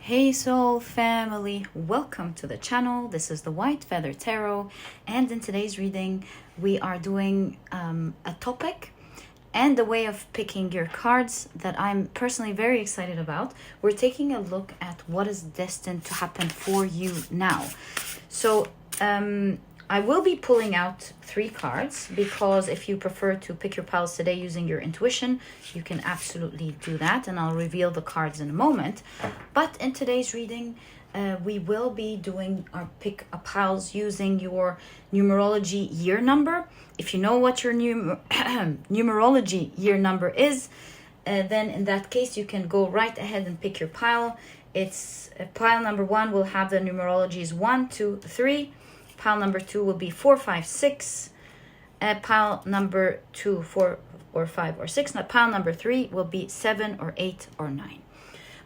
Hey Soul family, welcome to the channel. This is the White Feather Tarot, and in today's reading we are doing a topic and the way of picking your cards that I'm personally very excited about. We're taking a look at what is destined to happen for you now. So I will be pulling out 3 cards because if you prefer to pick your piles today using your intuition, you can absolutely do that, and I'll reveal the cards in a moment. But in today's reading, we will be doing our pick a piles using your numerology year number. If you know what your numerology year number is, then in that case you can go right ahead and pick your pile. It's pile number 1 will have the numerologies 1, 2, 3. Pile number 2 will be 4, 5, 6. Pile number 2, 4 or 5 or 6. Now, pile number 3 will be 7 or 8 or 9.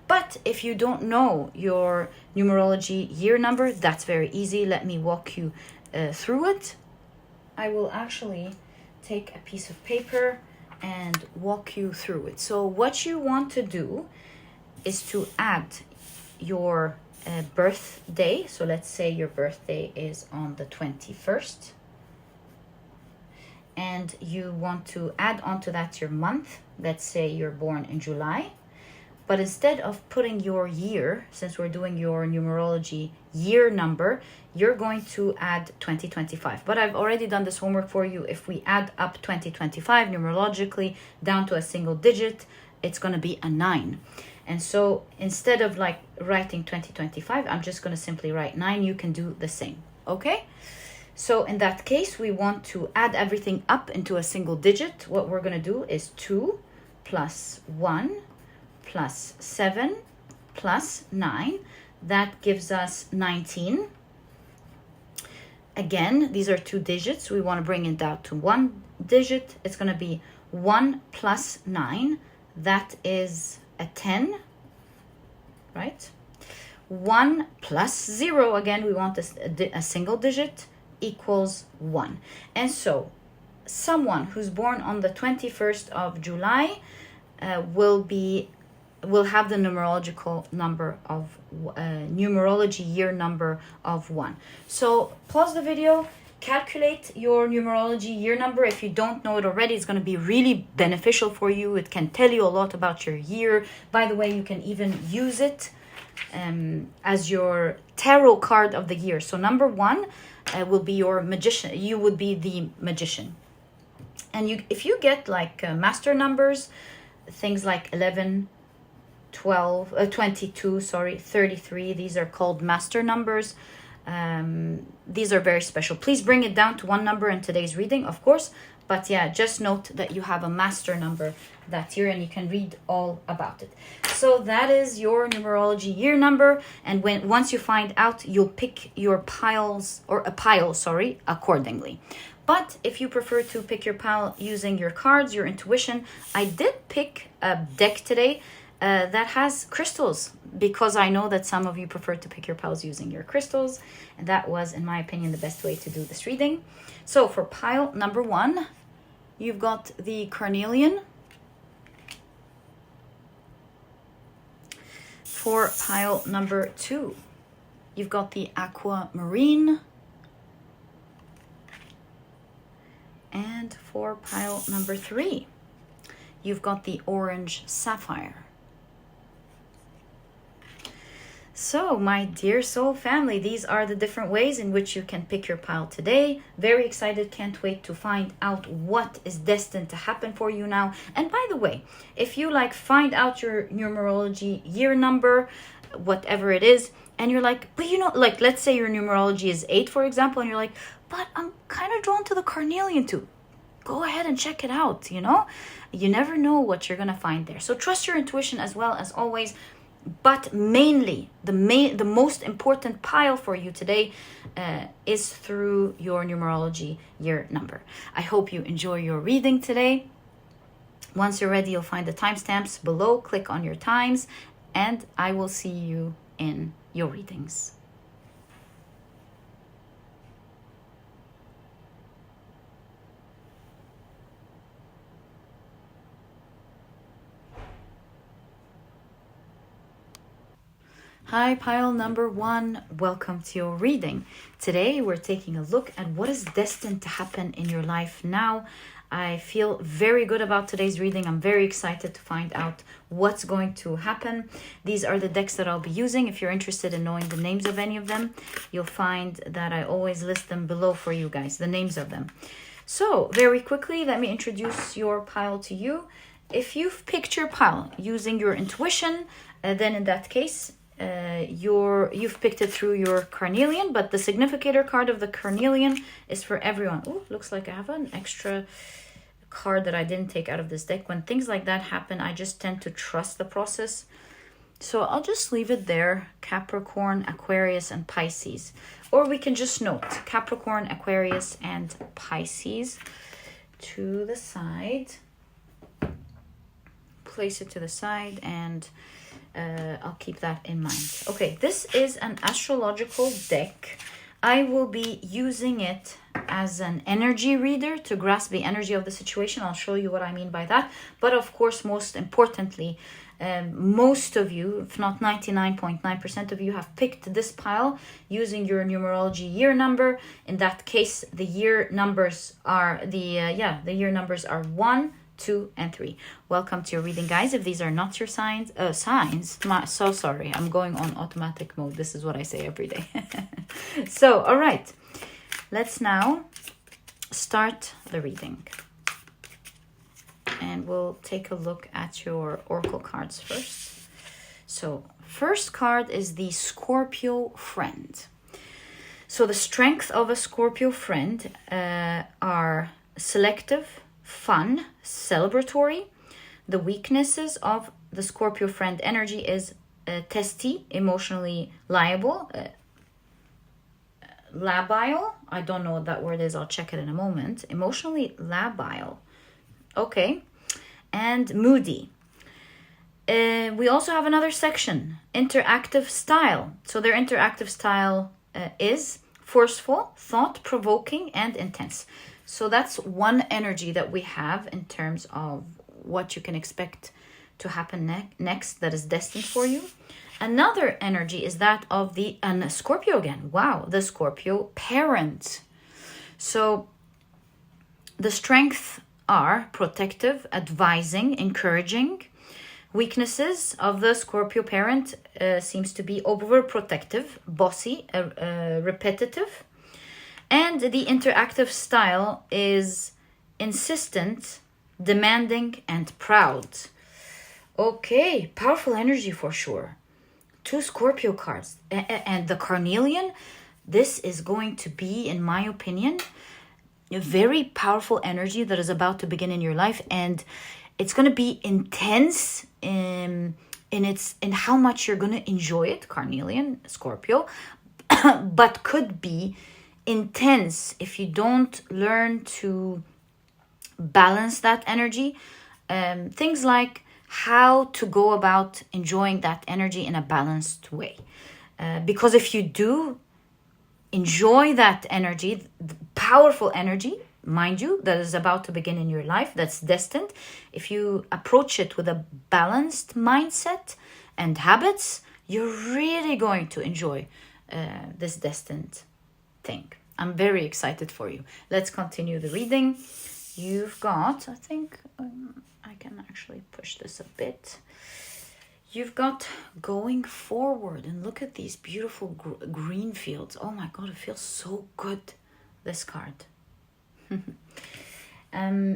But if you don't know your numerology year number, that's very easy. Let me walk you through it. I will actually take a piece of paper and walk you through it. So what you want to do is to add your birthday. So let's say your birthday is on the 21st. And you want to add onto that your month. Let's say you're born in July. But instead of putting your year, since we're doing your numerology year number, you're going to add 2025. But I've already done this homework for you. If we add up 2025 numerologically down to a single digit, it's going to be a 9. And so instead of like writing 2025, I'm just going to simply write 9. You can do the same. Okay? So in that case, we want to add everything up into a single digit. What we're going to do is 2 plus 1 plus 7 plus 9. That gives us 19. Again, these are 2 digits. We want to bring it down to 1 digit. It's going to be 1 plus 9. That is a 10, right? 1 plus 0, again, we want a single digit, equals 1. And so someone who's born on the 21st of July will have the numerological number of numerology year number of 1. So pause the video, calculate your numerology year number. If you don't know it already, it's going to be really beneficial for you. It can tell you a lot about your year. By the way, you can even use it as your tarot card of the year. So number 1 will be your magician. You would be the magician. And if you get like master numbers, things like 11, 22, 33, these are called master numbers. These are very special. Please bring it down to 1 number in today's reading, of course. But yeah, just note that you have a master number that year and you can read all about it. So that is your numerology year number. And once you find out, you'll pick your piles, or a pile, accordingly. But if you prefer to pick your pile using your cards, your intuition, I did pick a deck today that has crystals, because I know that some of you prefer to pick your piles using your crystals, and that was, in my opinion, the best way to do this reading. So for pile number 1, you've got the carnelian. For pile number 2, you've got the aquamarine. And for pile number 3, you've got the orange sapphire. So, my dear soul family, these are the different ways in which you can pick your pile today. Very excited, can't wait to find out what is destined to happen for you now. And by the way, if you find out your numerology year number, whatever it is, and you're like, but let's say your numerology is 8, for example, and you're like, but I'm kind of drawn to the carnelian too. Go ahead and check it out, You never know what you're going to find there. So trust your intuition as well, as always. But mainly, the most important pile for you today is through your numerology year number. I hope you enjoy your reading today. Once you're ready, you'll find the timestamps below. Click on your times, and I will see you in your readings. Hi, pile number 1. Welcome to your reading. Today, we're taking a look at what is destined to happen in your life now. I feel very good about today's reading. I'm very excited to find out what's going to happen. These are the decks that I'll be using. If you're interested in knowing the names of any of them, you'll find that I always list them below for you guys, the names of them. So, very quickly, let me introduce your pile to you. If you've picked your pile using your intuition, then in that case, you've picked it through your carnelian, but the significator card of the carnelian is for everyone. Oh, looks like I have an extra card that I didn't take out of this deck. When things like that happen, I just tend to trust the process. So I'll just leave it there. Capricorn, Aquarius, and Pisces. Or we can just note Capricorn, Aquarius, and Pisces to the side. Place it to the side, and I'll keep that in mind. Okay, this is an astrological deck. I will be using it as an energy reader to grasp the energy of the situation. I'll show you what I mean by that. But of course, most importantly, most of you, if not 99.9% of you, have picked this pile using your numerology year number. In that case, the year numbers are the year numbers are 1, 2, and 3. Welcome to your reading, guys. If these are not your signs, so sorry, I'm going on automatic mode. This is what I say every day. So, all right, let's now start the reading. And we'll take a look at your oracle cards first. So, first card is the Scorpio friend. So, the strength of a Scorpio friend are selective, fun, celebratory. The weaknesses of the Scorpio friend energy is testy, emotionally labile. I don't know what that word is. I'll check it in a moment. Emotionally labile. Okay. And moody. We also have another section, interactive style. So their interactive style is forceful, thought-provoking, and intense. So that's one energy that we have in terms of what you can expect to happen next that is destined for you. Another energy is that of the Scorpio again. Wow, the Scorpio parent. So the strengths are protective, advising, encouraging. Weaknesses of the Scorpio parent seems to be overprotective, bossy, repetitive. And the interactive style is insistent, demanding, and proud. Okay, powerful energy for sure. 2 Scorpio cards. And the carnelian, this is going to be, in my opinion, a very powerful energy that is about to begin in your life. And it's going to be intense in how much you're going to enjoy it, carnelian, Scorpio, but could be intense if you don't learn to balance that energy. Things like how to go about enjoying that energy in a balanced way. Because if you do enjoy that energy, the powerful energy, mind you, that is about to begin in your life, that's destined, if you approach it with a balanced mindset and habits, you're really going to enjoy this destined thing. I'm very excited for you. Let's continue the reading. You've got, I think I can actually push this a bit. You've got going forward, and look at these beautiful green fields. Oh my God, it feels so good, this card.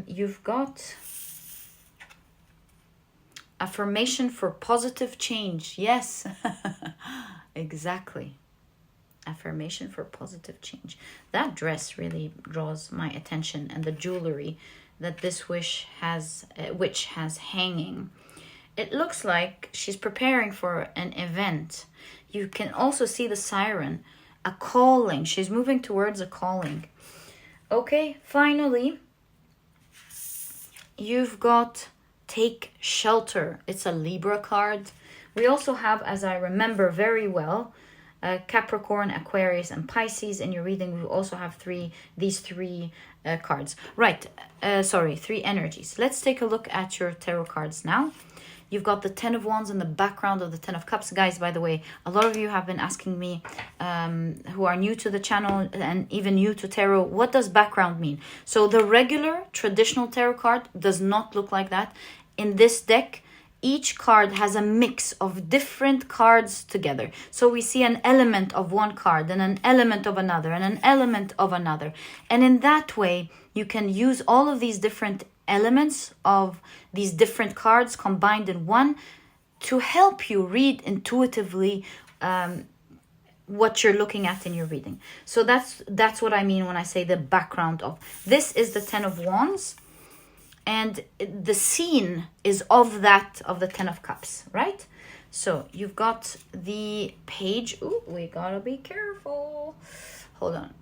You've got affirmation for positive change. Yes, exactly. Affirmation for positive change. That dress really draws my attention, and the jewelry that this witch has hanging. It looks like she's preparing for an event. You can also see the siren, a calling. She's moving towards a calling. Okay, finally, you've got take shelter. It's a Libra card. We also have, as I remember very well, Capricorn, Aquarius, and Pisces. In your reading, we also have these three cards. Right, 3 energies. Let's take a look at your tarot cards now. You've got the 10 of Wands in the background of the 10 of Cups. Guys, by the way, a lot of you have been asking me, who are new to the channel and even new to tarot, what does background mean? So the regular traditional tarot card does not look like that. In this deck, each card has a mix of different cards together. So we see an element of one card and an element of another and an element of another. And in that way, you can use all of these different elements of these different cards combined in one to help you read intuitively what you're looking at in your reading. So that's what I mean when I say the background of. This is the 10 of Wands. And the scene is of the 10 of Cups, right? So you've got the page. Ooh, we gotta be careful. Hold on.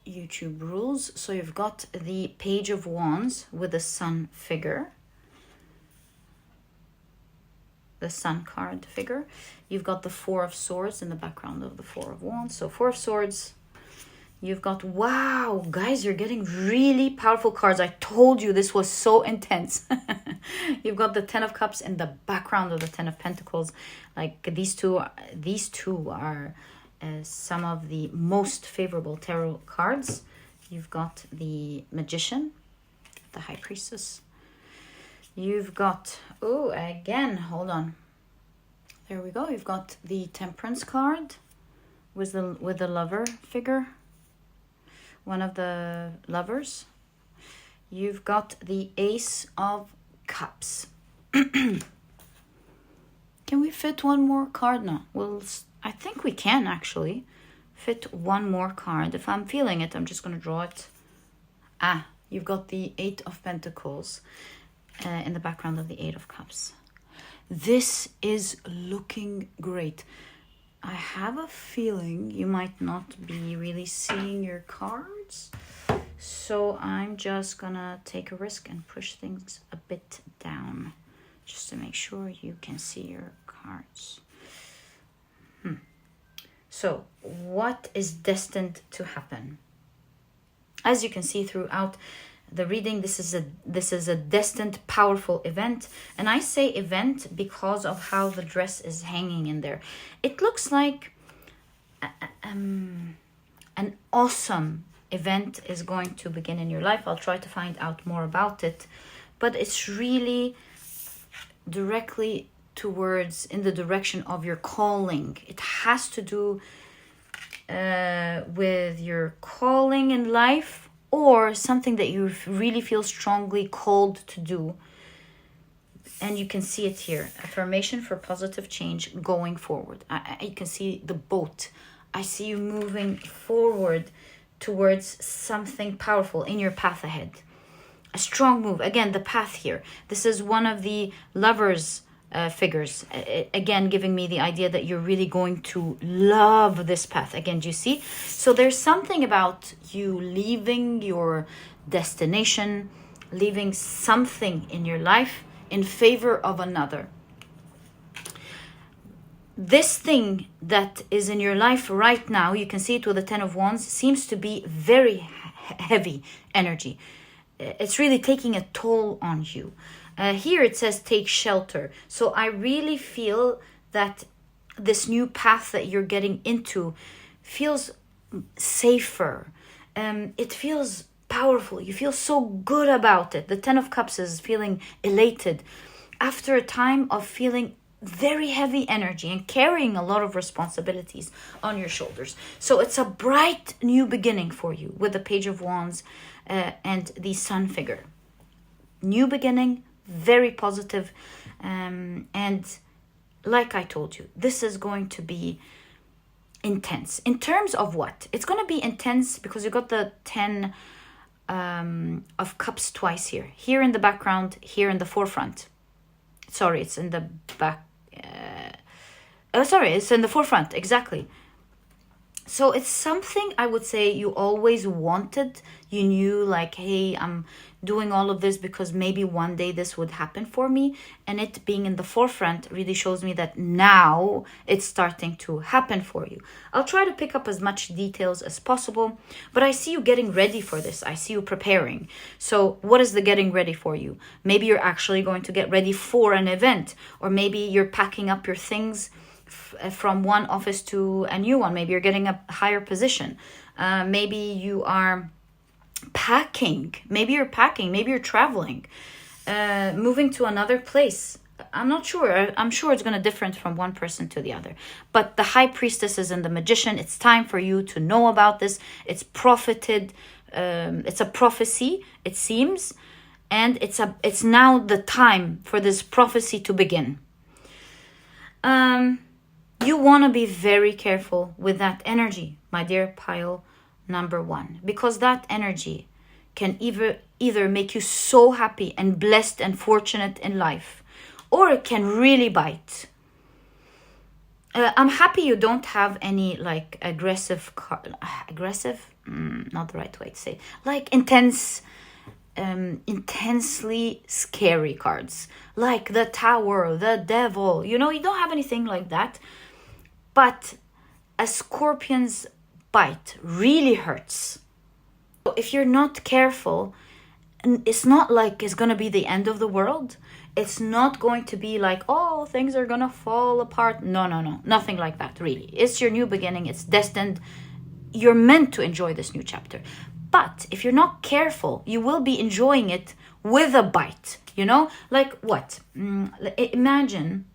YouTube rules. So you've got the page of Wands with the sun figure. The sun card figure. You've got the 4 of Swords in the background of the 4 of Wands. So 4 of Swords. You've got, wow, guys, you're getting really powerful cards. I told you this was so intense. You've got the 10 of Cups in the background of the 10 of Pentacles. Like these two are some of the most favorable tarot cards. You've got the Magician, the High Priestess. You've got, oh, again, hold on. There we go. You've got the Temperance card with the lover figure. One of the lovers. You've got the Ace of Cups. Can we fit one more card now? Well, I think we can actually fit one more card. If I'm feeling it, I'm just going to draw it. You've got the 8 of Pentacles in the background of the 8 of Cups. This is looking great. I have a feeling you might not be really seeing your cards. So I'm just gonna take a risk and push things a bit down just to make sure you can see your cards. So what is destined to happen? As you can see throughout the reading, this is a destined powerful event. And I say event because of how the dress is hanging in there. It looks like an awesome event is going to begin in your life. I'll try to find out more about it, but it's really directly towards in the direction of your calling. It has to do with your calling in life, or something that you really feel strongly called to do. And you can see it here. Affirmation for positive change going forward. You can see the boat. I see you moving forward towards something powerful in your path ahead. A strong move. Again, the path here. This is one of the lovers figures. Again, giving me the idea that you're really going to love this path. Again, do you see? So there's something about you leaving your destination, leaving something in your life in favor of another. This thing that is in your life right now, you can see it with the 10 of Wands, seems to be very heavy energy. It's really taking a toll on you. Here it says take shelter. So I really feel that this new path that you're getting into feels safer. It feels powerful. You feel so good about it. The 10 of Cups is feeling elated after a time of feeling very heavy energy and carrying a lot of responsibilities on your shoulders. So it's a bright new beginning for you with the Page of Wands and the Sun figure. New beginning, very positive, and like I told you, this is going to be intense. In terms of what? It's going to be intense because you got the 10 of Cups twice here. Here in the background, here in the forefront. Sorry, it's in the back. It's in the forefront, exactly. So it's something I would say you always wanted. You knew, like, hey, I'm doing all of this because maybe one day this would happen for me. And it being in the forefront really shows me that now it's starting to happen for you. I'll try to pick up as much details as possible, but I see you getting ready for this. I see you preparing. So what is the getting ready for you? Maybe you're actually going to get ready for an event, or maybe you're packing up your things from one office to a new one. Maybe you're getting a higher position. Maybe you are packing. Maybe you're packing. Maybe you're traveling, moving to another place. I'm not sure. I'm sure it's going to differ from one person to the other. But the high priestesses and the magician, it's time for you to know about this. It's profited. It's a prophecy, it seems. And it's now the time for this prophecy to begin. You want to be very careful with that energy, my dear pile number 1, because that energy can either make you so happy and blessed and fortunate in life, or it can really bite. I'm happy you don't have any like aggressive, not the right way to say, like intensely scary cards, like the Tower, the Devil. You don't have anything like that. But a scorpion's bite really hurts. So if you're not careful, it's not like it's going to be the end of the world. It's not going to be like, oh, things are going to fall apart. No. Nothing like that, really. It's your new beginning. It's destined. You're meant to enjoy this new chapter. But if you're not careful, you will be enjoying it with a bite. Like what? Imagine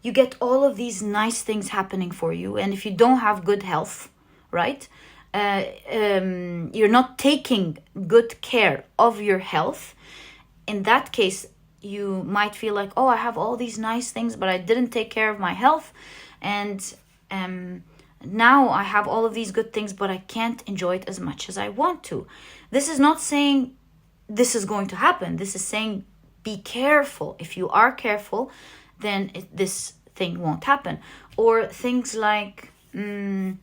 you get all of these nice things happening for you, and if you don't have good health, right, you're not taking good care of your health. In that case, you might feel like, oh, I have all these nice things, but I didn't take care of my health, and now I have all of these good things, but I can't enjoy it as much as I want to. This is not saying this is going to happen. This is saying be careful. If you are careful, then this thing won't happen. Or things like you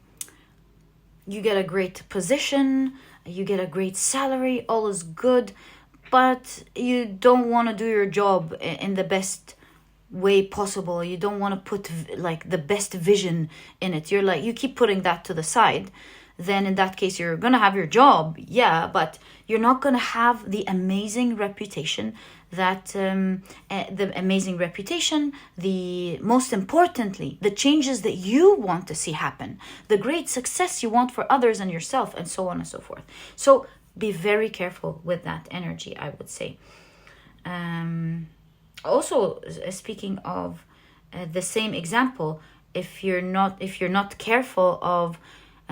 get a great position, you get a great salary, all is good, but you don't want to do your job in the best way possible. You don't want to put like the best vision in it. You keep putting that to the side. Then in that case, you're going to have your job, yeah, but you're not going to have the amazing reputation the most importantly, the changes that you want to see happen, the great success you want for others and yourself, and so on and so forth. So be very careful with that energy, I would say. Also, speaking of the same example, if you're not careful of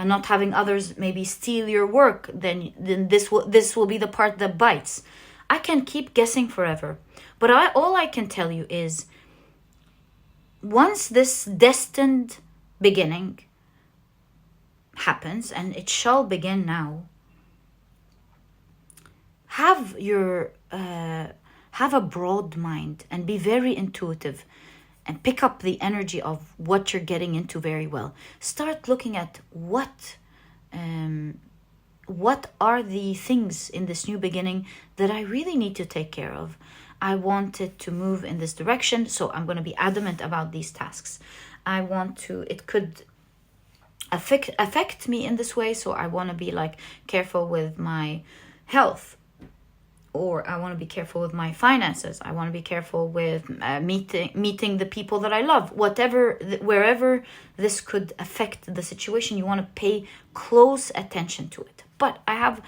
not having others maybe steal your work, then this will be the part that bites. I can keep guessing forever, but all I can tell you is, once this destined beginning happens, and it shall begin now, have a broad mind and be very intuitive and pick up the energy of what you're getting into very well. Start looking at what are the things in this new beginning that I really need to take care of. I want it to move in this direction, so I'm going to be adamant about these tasks. It could affect me in this way, so I want to be like careful with my health, or I want to be careful with my finances. I want to be careful with meeting the people that I love. Wherever this could affect the situation, you want to pay close attention to it. But I have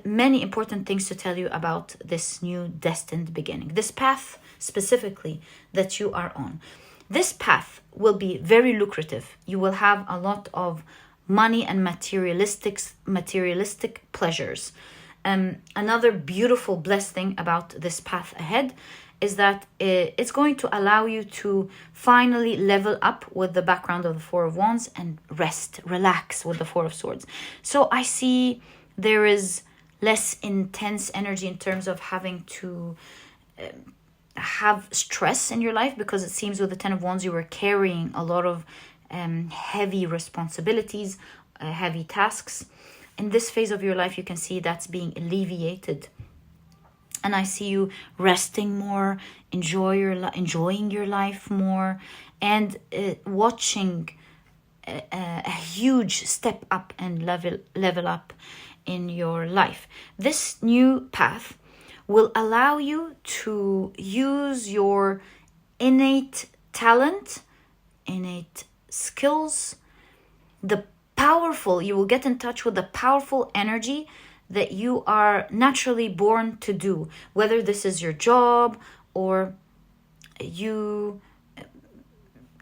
many important things to tell you about this new destined beginning. This path specifically that you are on. This path will be very lucrative. You will have a lot of money and materialistic pleasures. Another beautiful blessed thing about this path ahead is that it's going to allow you to finally level up with the background of the Four of Wands and relax with the Four of Swords. So I see there is less intense energy in terms of having to have stress in your life, because it seems with the Ten of Wands you were carrying a lot of heavy responsibilities, heavy tasks. In this phase of your life, you can see that's being alleviated. And I see you resting more, enjoying your life more, and watching a huge step up and level up in your life. This new path will allow you to use your innate talent, innate skills, you will get in touch with the powerful energy that you are naturally born to do, whether this is your job or you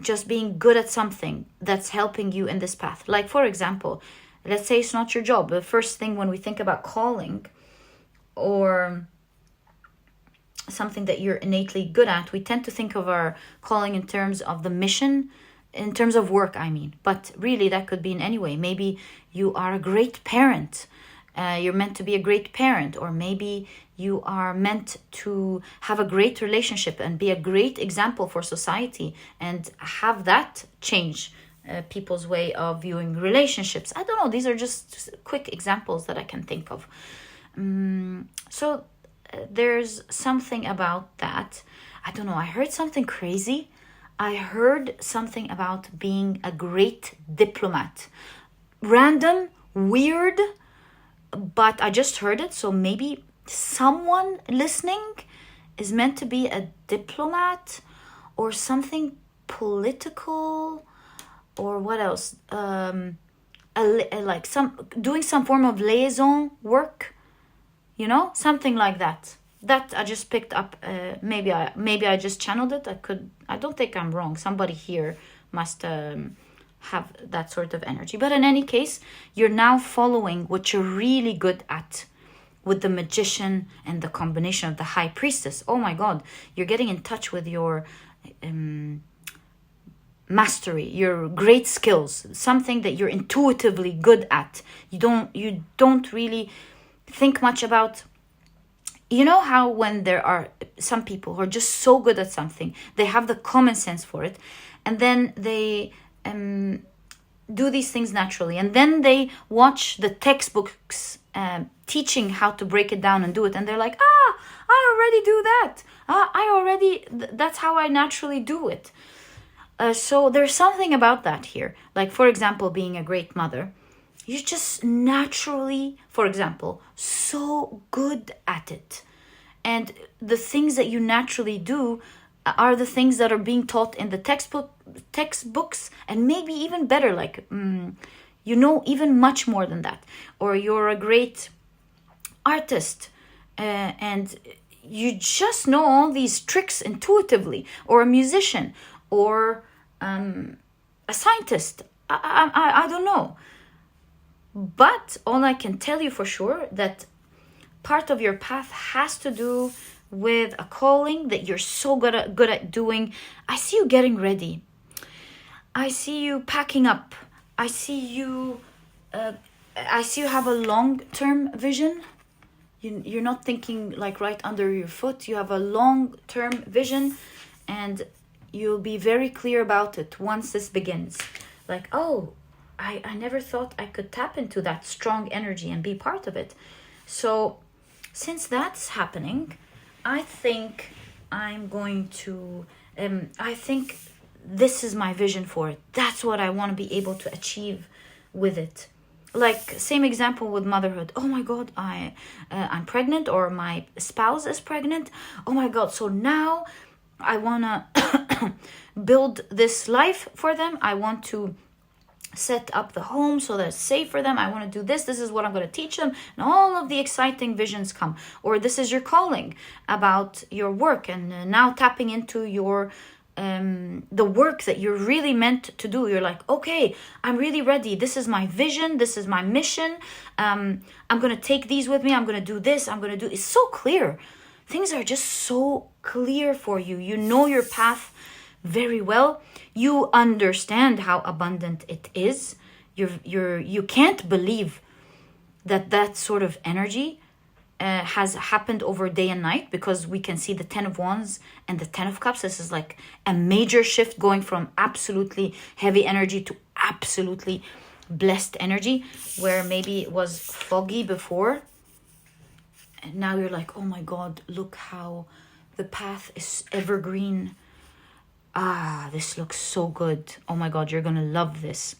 just being good at something that's helping you in this path. Like, for example, let's say it's not your job. The first thing when we think about calling or something that you're innately good at, we tend to think of our calling in terms of the mission, in terms of work, I mean. But really, that could be in any way. Maybe you are a great parent. You're meant to be a great parent. Or maybe you are meant to have a great relationship and be a great example for society and have that change people's way of viewing relationships. I don't know. These are just quick examples that I can think of. So there's something about that. I don't know. I heard something crazy. I heard something about being a great diplomat. Random, weird, but I just heard it. So maybe someone listening is meant to be a diplomat or something political, or what else? Like doing some form of liaison work, something like that. That I just picked up. Maybe I just channeled it. I don't think I'm wrong. Somebody here must have that sort of energy. But in any case, you're now following what you're really good at with the magician and the combination of the high priestess. Oh my God, you're getting in touch with your mastery, your great skills, something that you're intuitively good at. You don't really think much about. You know how when there are some people who are just so good at something, they have the common sense for it, and then they do these things naturally, and then they watch the textbooks teaching how to break it down and do it, and they're like, I already do that. That's how I naturally do it. So there's something about that here. Like, for example, being a great mother. You're just naturally, for example, so good at it. And the things that you naturally do are the things that are being taught in the textbooks, and maybe even better, like, even much more than that. Or you're a great artist and you just know all these tricks intuitively. Or a musician, or a scientist. I don't know. But all I can tell you for sure, that part of your path has to do with a calling that you're so good at doing. I see you getting ready. I see you packing up. I see you have a long-term vision. You're not thinking like right under your foot. You have a long-term vision, and you'll be very clear about it once this begins. Like, I never thought I could tap into that strong energy and be part of it. So since that's happening, I think I'm going to, I think this is my vision for it. That's what I want to be able to achieve with it. Like, same example with motherhood. Oh my God, I'm pregnant, or my spouse is pregnant. Oh my God, so now I want to build this life for them. I want to set up the home so that it's safe for them. I want to do this. This is what I'm going to teach them. And all of the exciting visions come. Or this is your calling about your work, and now tapping into your the work that you're really meant to do. You're like, okay, I'm really ready. This is my vision. This is my mission. I'm going to take these with me. I'm going to do this. It's so clear. Things are just so clear for you. You know your path very well. You understand how abundant it is. You can't believe that sort of energy has happened over day and night, because we can see the 10 of Wands and the 10 of Cups. This is like a major shift, going from absolutely heavy energy to absolutely blessed energy, where maybe it was foggy before. And now you're like, oh my God, look how the path is evergreen. This looks so good. Oh my God, you're gonna love this,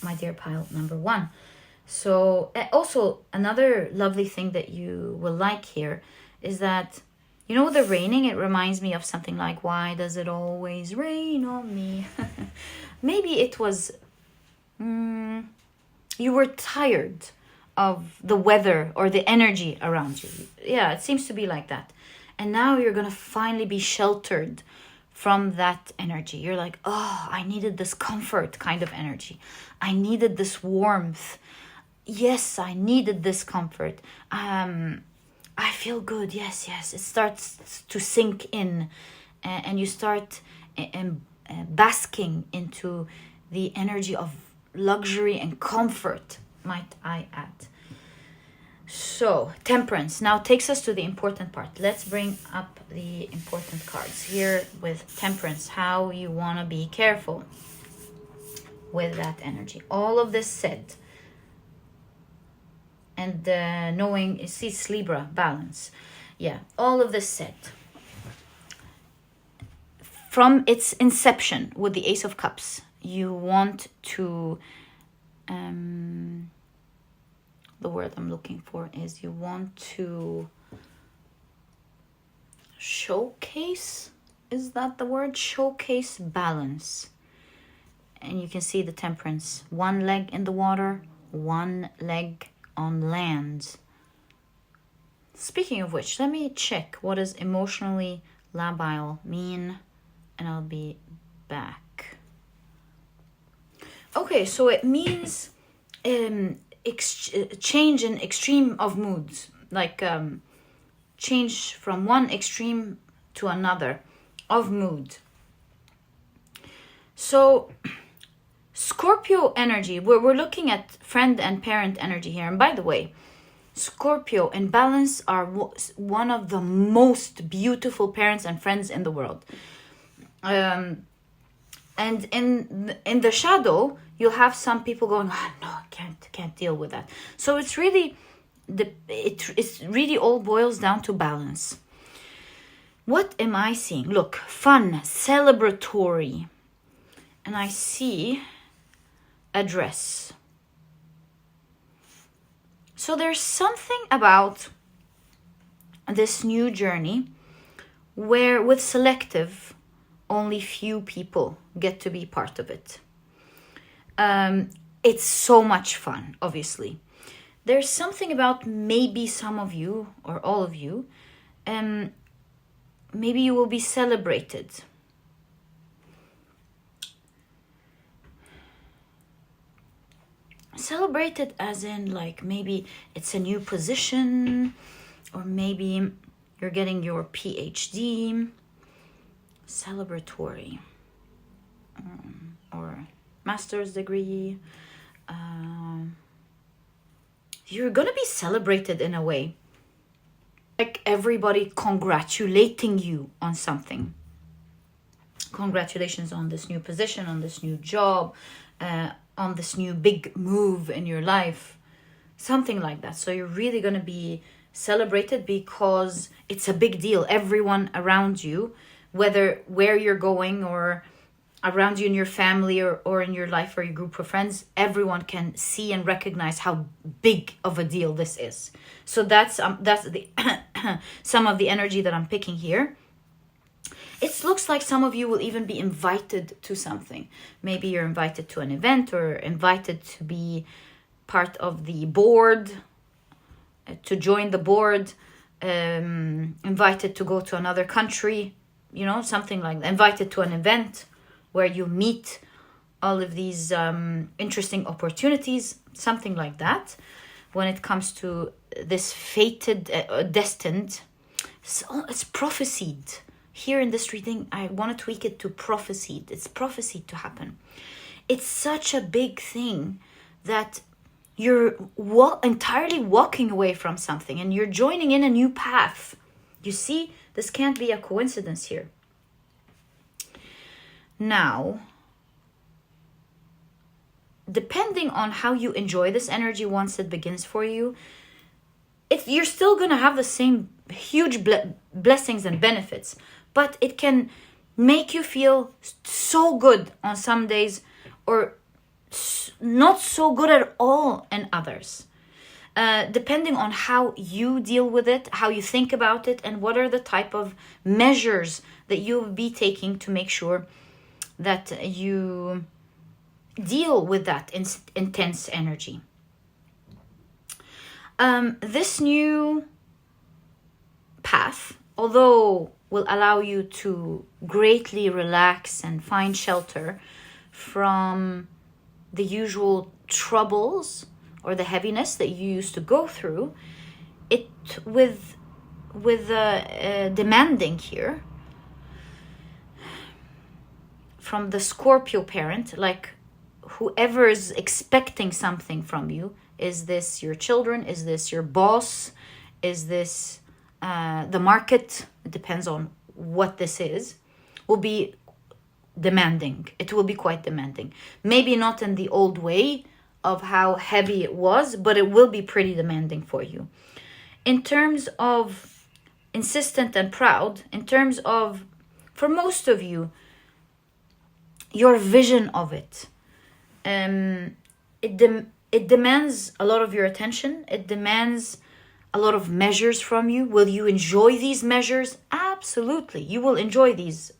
my dear pile number 1. So also another lovely thing that you will like here is that, you know, the raining, it reminds me of something like, why does it always rain on me? Maybe it was, you were tired of the weather or the energy around you. Yeah, it seems to be like that. And now you're going to finally be sheltered from that energy. You're like, oh, I needed this comfort kind of energy. I needed this warmth. Yes, I needed this comfort. I feel good. Yes. It starts to sink in, and you start basking into the energy of luxury and comfort, might I add. So, Temperance now takes us to the important part. Let's bring up the important cards here with Temperance, how you want to be careful with that energy. All of this said, and knowing, see, it's Libra, balance. Yeah, all of this said, from its inception with the Ace of Cups, you want to, the word I'm looking for is, you want to showcase, is that the word? Showcase balance. And you can see the Temperance, one leg in the water, one leg on land. Speaking of which, let me check what does emotionally labile mean, and I'll be back. Okay, so it means change in extreme of moods, like change from one extreme to another of mood. So Scorpio energy, we're looking at friend and parent energy here. And by the way, Scorpio and balance are one of the most beautiful parents and friends in the world. And in the shadow, you'll have some people going, oh, no, I can't deal with that. So it's really, it's really all boils down to balance. What am I seeing? Look, fun, celebratory. And I see a dress. So there's something about this new journey where with selective, only few people get to be part of it. It's so much fun, obviously. There's something about maybe some of you or all of you, maybe you will be celebrated. Celebrated as in, like, maybe it's a new position, or maybe you're getting your PhD. Celebratory, or master's degree. You're gonna be celebrated in a way, like everybody congratulating you on something. Congratulations on this new position, on this new job, on this new big move in your life, something like that. So you're really gonna be celebrated because it's a big deal. Everyone around you, whether where you're going or around you in your family or in your life or your group of friends, everyone can see and recognize how big of a deal this is. So that's the some of the energy that I'm picking here. It looks like some of you will even be invited to something. Maybe you're invited to an event or invited to be part of the board, to join the board, invited to go to another country, you know, something like that. Invited to an event where you meet all of these interesting opportunities, something like that. When it comes to this fated, destined, it's prophesied. Here in this reading, I want to tweak it to prophesied. It's prophesied to happen. It's such a big thing that you're entirely walking away from something and you're joining in a new path. You see, this can't be a coincidence here. Now, depending on how you enjoy this energy once it begins for you, you're still going to have the same huge blessings and benefits, but it can make you feel so good on some days or not so good at all in others. Depending on how you deal with it, how you think about it, and what are the type of measures that you'll be taking to make sure that you deal with that intense energy. This new path, although will allow you to greatly relax and find shelter from the usual troubles or the heaviness that you used to go through, it with demanding here from the Scorpio parent, like whoever is expecting something from you. Is this your children? Is this your boss? Is this the market? It depends on what this is. Will be demanding. It will be quite demanding. Maybe not in the old way of how heavy it was, but it will be pretty demanding for you. In terms of insistent and proud, in terms of, for most of you, your vision of it, it demands a lot of your attention. It demands a lot of measures from you. Will you enjoy these measures? Absolutely. You will enjoy these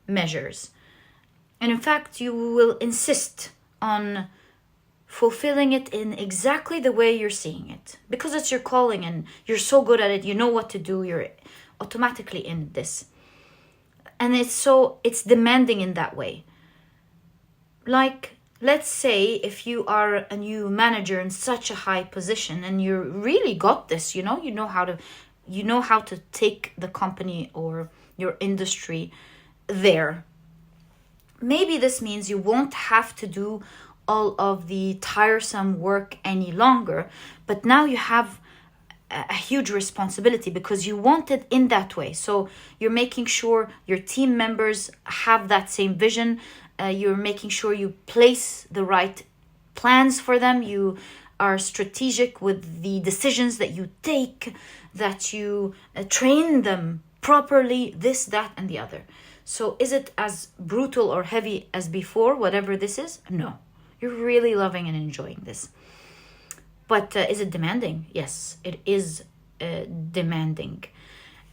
measures. And in fact, you will insist on fulfilling it in exactly the way you're seeing it. Because it's your calling and you're so good at it. You know what to do. You're automatically in this. And it's demanding in that way. Like, let's say if you are a new manager in such a high position and you really got this, you know how to take the company or your industry there. Maybe this means you won't have to do all of the tiresome work any longer, but now you have a huge responsibility because you want it in that way. So you're making sure your team members have that same vision. You're making sure you place the right plans for them. You are strategic with the decisions that you take, that you train them properly, this, that, and the other. So is it as brutal or heavy as before, whatever this is? No. You're really loving and enjoying this. But is it demanding? Yes, it is demanding.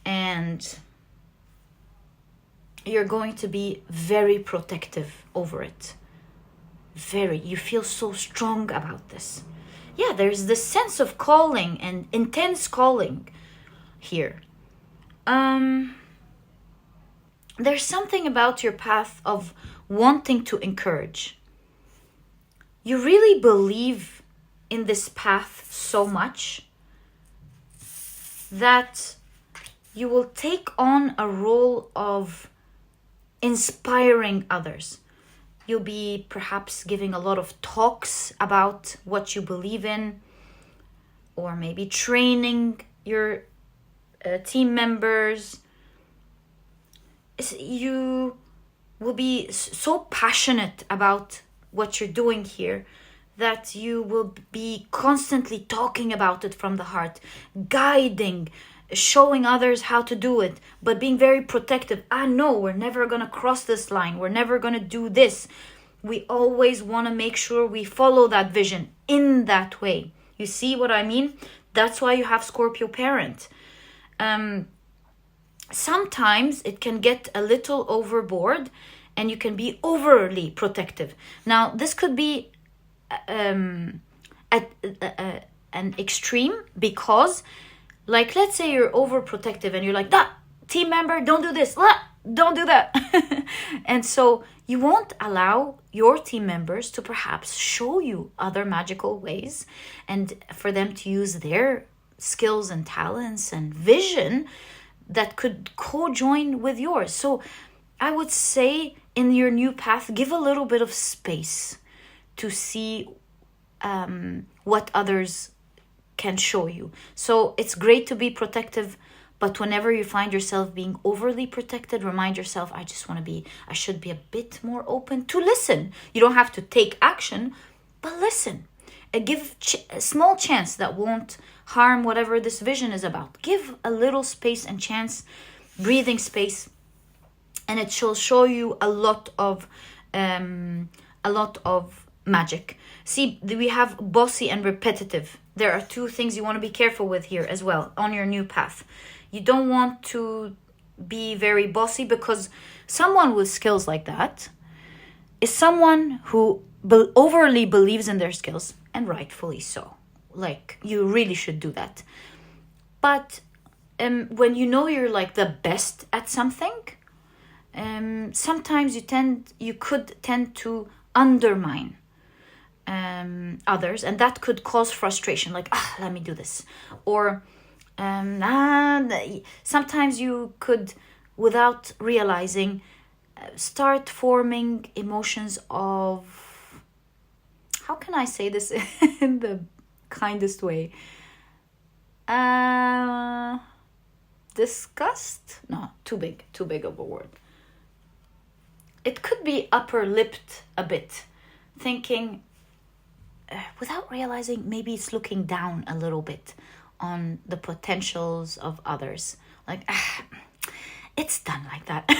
And you're going to be very protective over it. You feel so strong about this. Yeah, there's this sense of calling and intense calling here. There's something about your path of wanting to encourage. You really believe in this path so much that you will take on a role of inspiring others. You'll be perhaps giving a lot of talks about what you believe in, or maybe training your team members. You will be so passionate about what you're doing here that you will be constantly talking about it from the heart, guiding, showing others how to do it, but being very protective. No, we're never going to cross this line. We're never going to do this. We always want to make sure we follow that vision in that way. You see what I mean? That's why you have Scorpio parent. Sometimes it can get a little overboard and you can be overly protective. Now, this could be an extreme because, like, let's say you're overprotective and you're like, that team member, don't do this, don't do that. And so you won't allow your team members to perhaps show you other magical ways and for them to use their skills and talents and vision that could co-join with yours. So I would say in your new path, give a little bit of space to see what others can show you. So it's great to be protective, but whenever you find yourself being overly protected, remind yourself, I should be a bit more open to listen. You don't have to take action, but listen. And give a small chance that won't harm whatever this vision is about. Give a little space and chance, breathing space, and it shall show you a lot of magic. See, we have bossy and repetitive. There are two things you want to be careful with here as well on your new path. You don't want to be very bossy, because someone with skills like that is someone who overly believes in their skills, and rightfully so. Like, you really should do that. But when you know you're like the best at something, sometimes you could tend to undermine others, and that could cause frustration. Like, let me do this. Or sometimes you could, without realizing, start forming emotions of, how can I say this in the kindest way? Disgust? No, too big of a word. It could be upper-lipped a bit, thinking, without realizing, maybe it's looking down a little bit on the potentials of others. Like, it's done like that.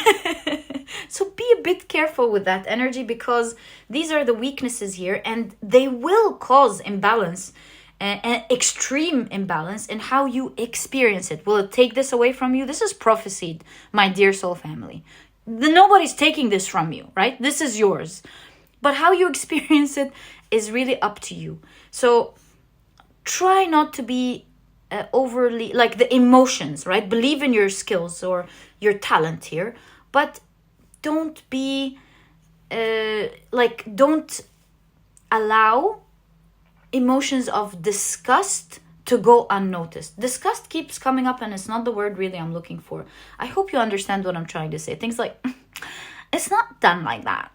So be a bit careful with that energy, because these are the weaknesses here, and they will cause imbalance, an extreme imbalance in how you experience it. Will it take this away from you? This is prophesied, my dear soul family. Nobody's taking this from you, right? This is yours. But how you experience it is really up to you. So try not to be overly, like the emotions, right? Believe in your skills or your talent here, but don't be don't allow emotions of disgust to go unnoticed. Disgust keeps coming up, and it's not the word really I'm looking for. I hope you understand what I'm trying to say. Things like, it's not done like that.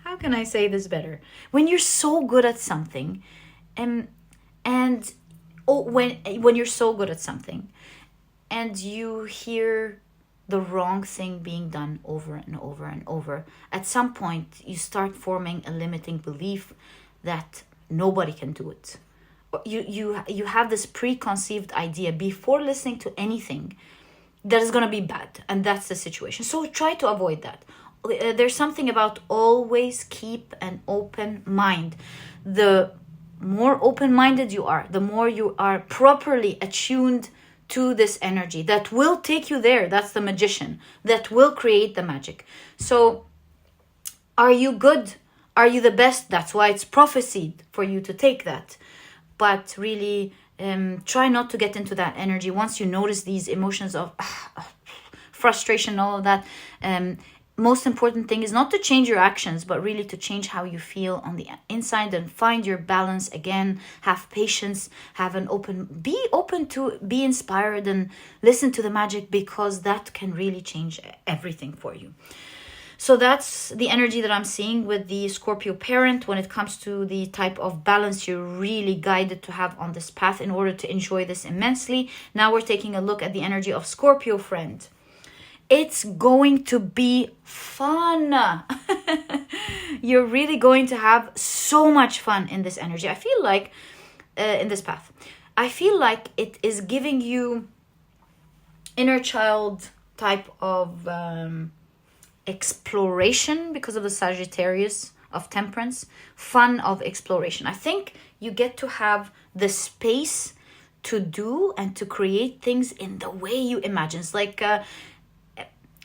How can I say this better? When you're so good at something, when you're so good at something, and you hear the wrong thing being done over and over and over, at some point you start forming a limiting belief that nobody can do it. You have this preconceived idea before listening to anything that is going to be bad, and that's the situation. So try to avoid that. There's something about always keep an open mind. The more open-minded you are, the more you are properly attuned to this energy that will take you there. That's the magician that will create the magic. So are you good? Are you the best? That's why it's prophesied for you to take that. But really, try not to get into that energy. Once you notice these emotions of frustration, all of that, most important thing is not to change your actions, but really to change how you feel on the inside, and find your balance again. Have patience, be open to be inspired, and listen to the magic, because that can really change everything for you. So that's the energy that I'm seeing with the Scorpio parent when it comes to the type of balance you're really guided to have on this path in order to enjoy this immensely. Now we're taking a look at the energy of Scorpio friend. It's going to be fun. You're really going to have so much fun in this energy. I feel like, in this path, I feel like it is giving you inner child type of exploration, because of the Sagittarius of Temperance, fun of exploration. I think you get to have the space to do and to create things in the way you imagine.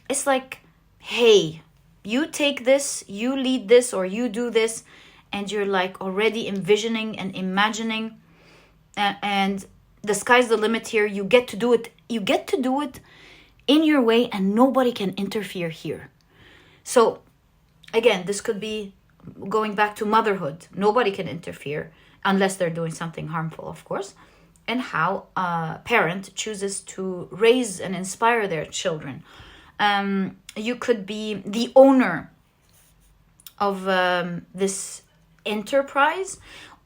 It's like, hey, you take this, you lead this, or you do this, and you're like already envisioning and imagining, and the sky's the limit here. You get to do it. You get to do it in your way, and nobody can interfere here. So again, this could be going back to motherhood. Nobody can interfere unless they're doing something harmful, of course, and how a parent chooses to raise and inspire their children. You could be the owner of this enterprise,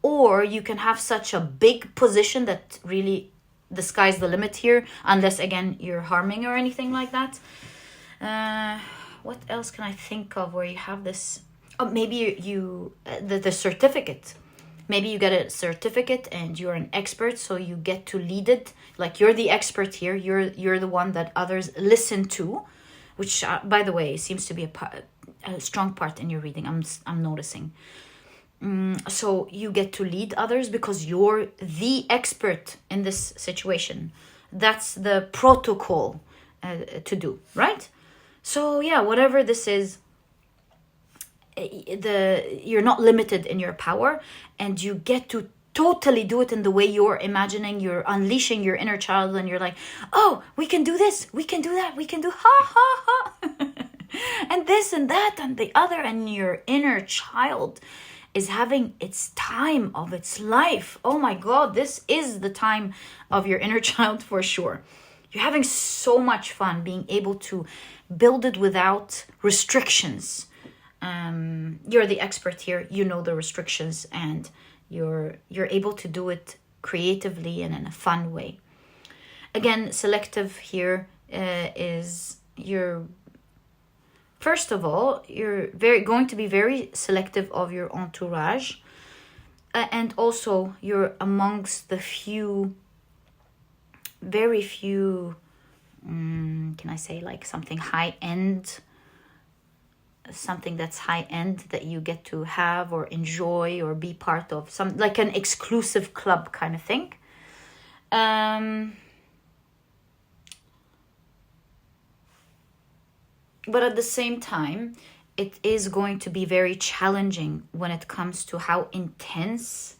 or you can have such a big position that really the sky's the limit here, unless again you're harming or anything like that. What else can I think of where you have this? Oh, maybe the certificate. Maybe you get a certificate and you're an expert, so you get to lead it. Like you're the expert here. You're the one that others listen to, which by the way seems to be a strong part in your reading. I'm noticing. So you get to lead others because you're the expert in this situation. That's the protocol to do, right? So yeah, whatever this is, you're not limited in your power, and you get to totally do it in the way you're imagining. You're unleashing your inner child, and you're like, oh, we can do this, we can do that, we can do ha ha ha and this and that and the other, and your inner child is having its time of its life. Oh my God, this is the time of your inner child for sure. You're having so much fun being able to build it without restrictions. You're the expert here. You know the restrictions, and you're able to do it creatively and in a fun way. Again, selective here is your. First of all, you're going to be very selective of your entourage, and also you're amongst the very few. Can I say like something high end? Something that's high end that you get to have or enjoy or be part of, some like an exclusive club kind of thing. But at the same time, it is going to be very challenging when it comes to how intense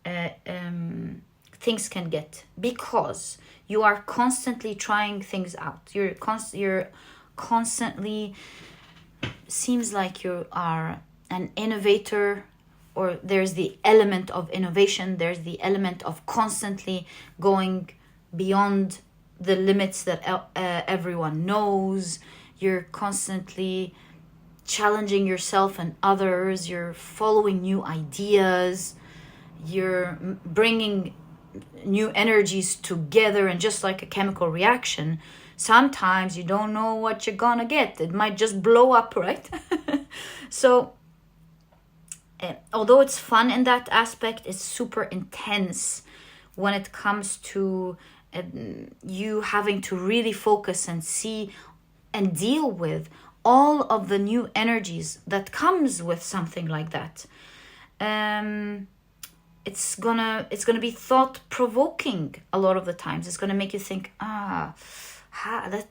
things can get, because you are constantly trying things out. You're constantly, seems like you are an innovator, or there's the element of innovation, there's the element of constantly going beyond the limits that everyone knows. You're constantly challenging yourself and others. You're following new ideas. You're bringing new energies together, and just like a chemical reaction, sometimes you don't know what you're gonna get. It might just blow up, right? So although it's fun in that aspect, it's super intense when it comes to you having to really focus and see and deal with all of the new energies that comes with something like that. It's gonna be thought-provoking a lot of the times. It's gonna make you think,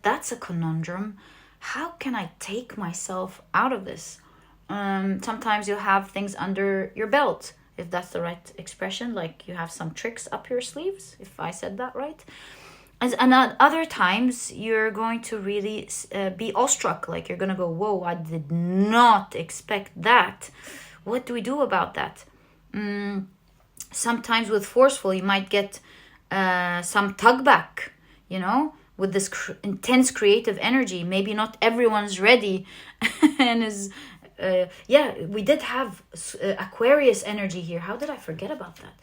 that's a conundrum. How can I take myself out of this? Sometimes you'll have things under your belt, if that's the right expression, like you have some tricks up your sleeves, if I said that right. And at other times, you're going to really be awestruck, like you're going to go, whoa, I did not expect that. What do we do about that? Sometimes with forceful, you might get some tug back, with this intense creative energy. Maybe not everyone's ready and is, we did have Aquarius energy here. How did I forget about that?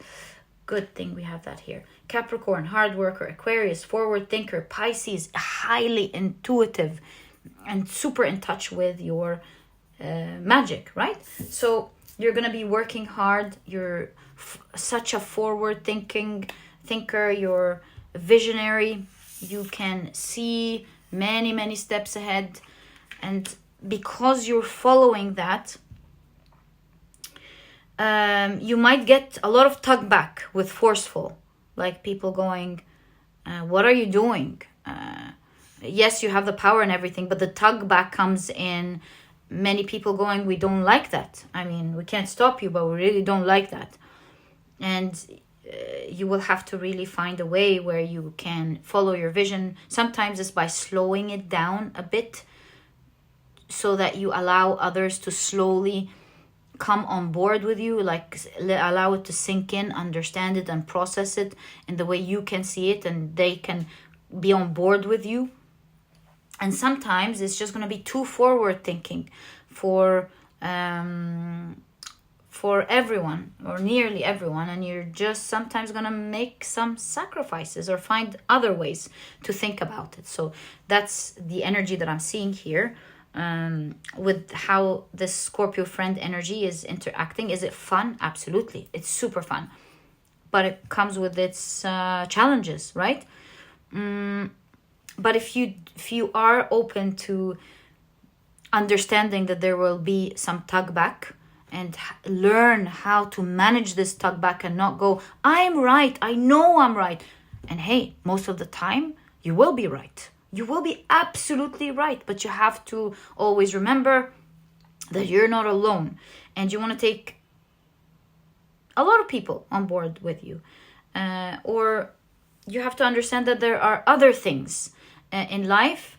Good thing we have that here. Capricorn, hard worker. Aquarius, forward thinker. Pisces, highly intuitive and super in touch with your magic, right? So you're going to be working hard. You're such a forward thinker. You're visionary. You can see many, many steps ahead. And because you're following that, you might get a lot of tug back with forceful. Like people going, what are you doing? Yes, you have the power and everything, but the tug back comes in many people going, we don't like that. I mean, we can't stop you, but we really don't like that. And you will have to really find a way where you can follow your vision. Sometimes it's by slowing it down a bit so that you allow others to slowly come on board with you, like allow it to sink in, understand it and process it in the way you can see it, and they can be on board with you. And sometimes it's just going to be too forward thinking for for everyone or nearly everyone, and you're just sometimes gonna make some sacrifices or find other ways to think about it. So that's the energy that I'm seeing here, with how this Scorpio friend energy is interacting. Is it fun? Absolutely, it's super fun, but it comes with its challenges, right? But if you are open to understanding that there will be some tug back, and learn how to manage this tug back and not go, I'm right, I know I'm right. And hey, most of the time you will be right. You will be absolutely right. But you have to always remember that you're not alone. And you want to take a lot of people on board with you. Or you have to understand that there are other things in life,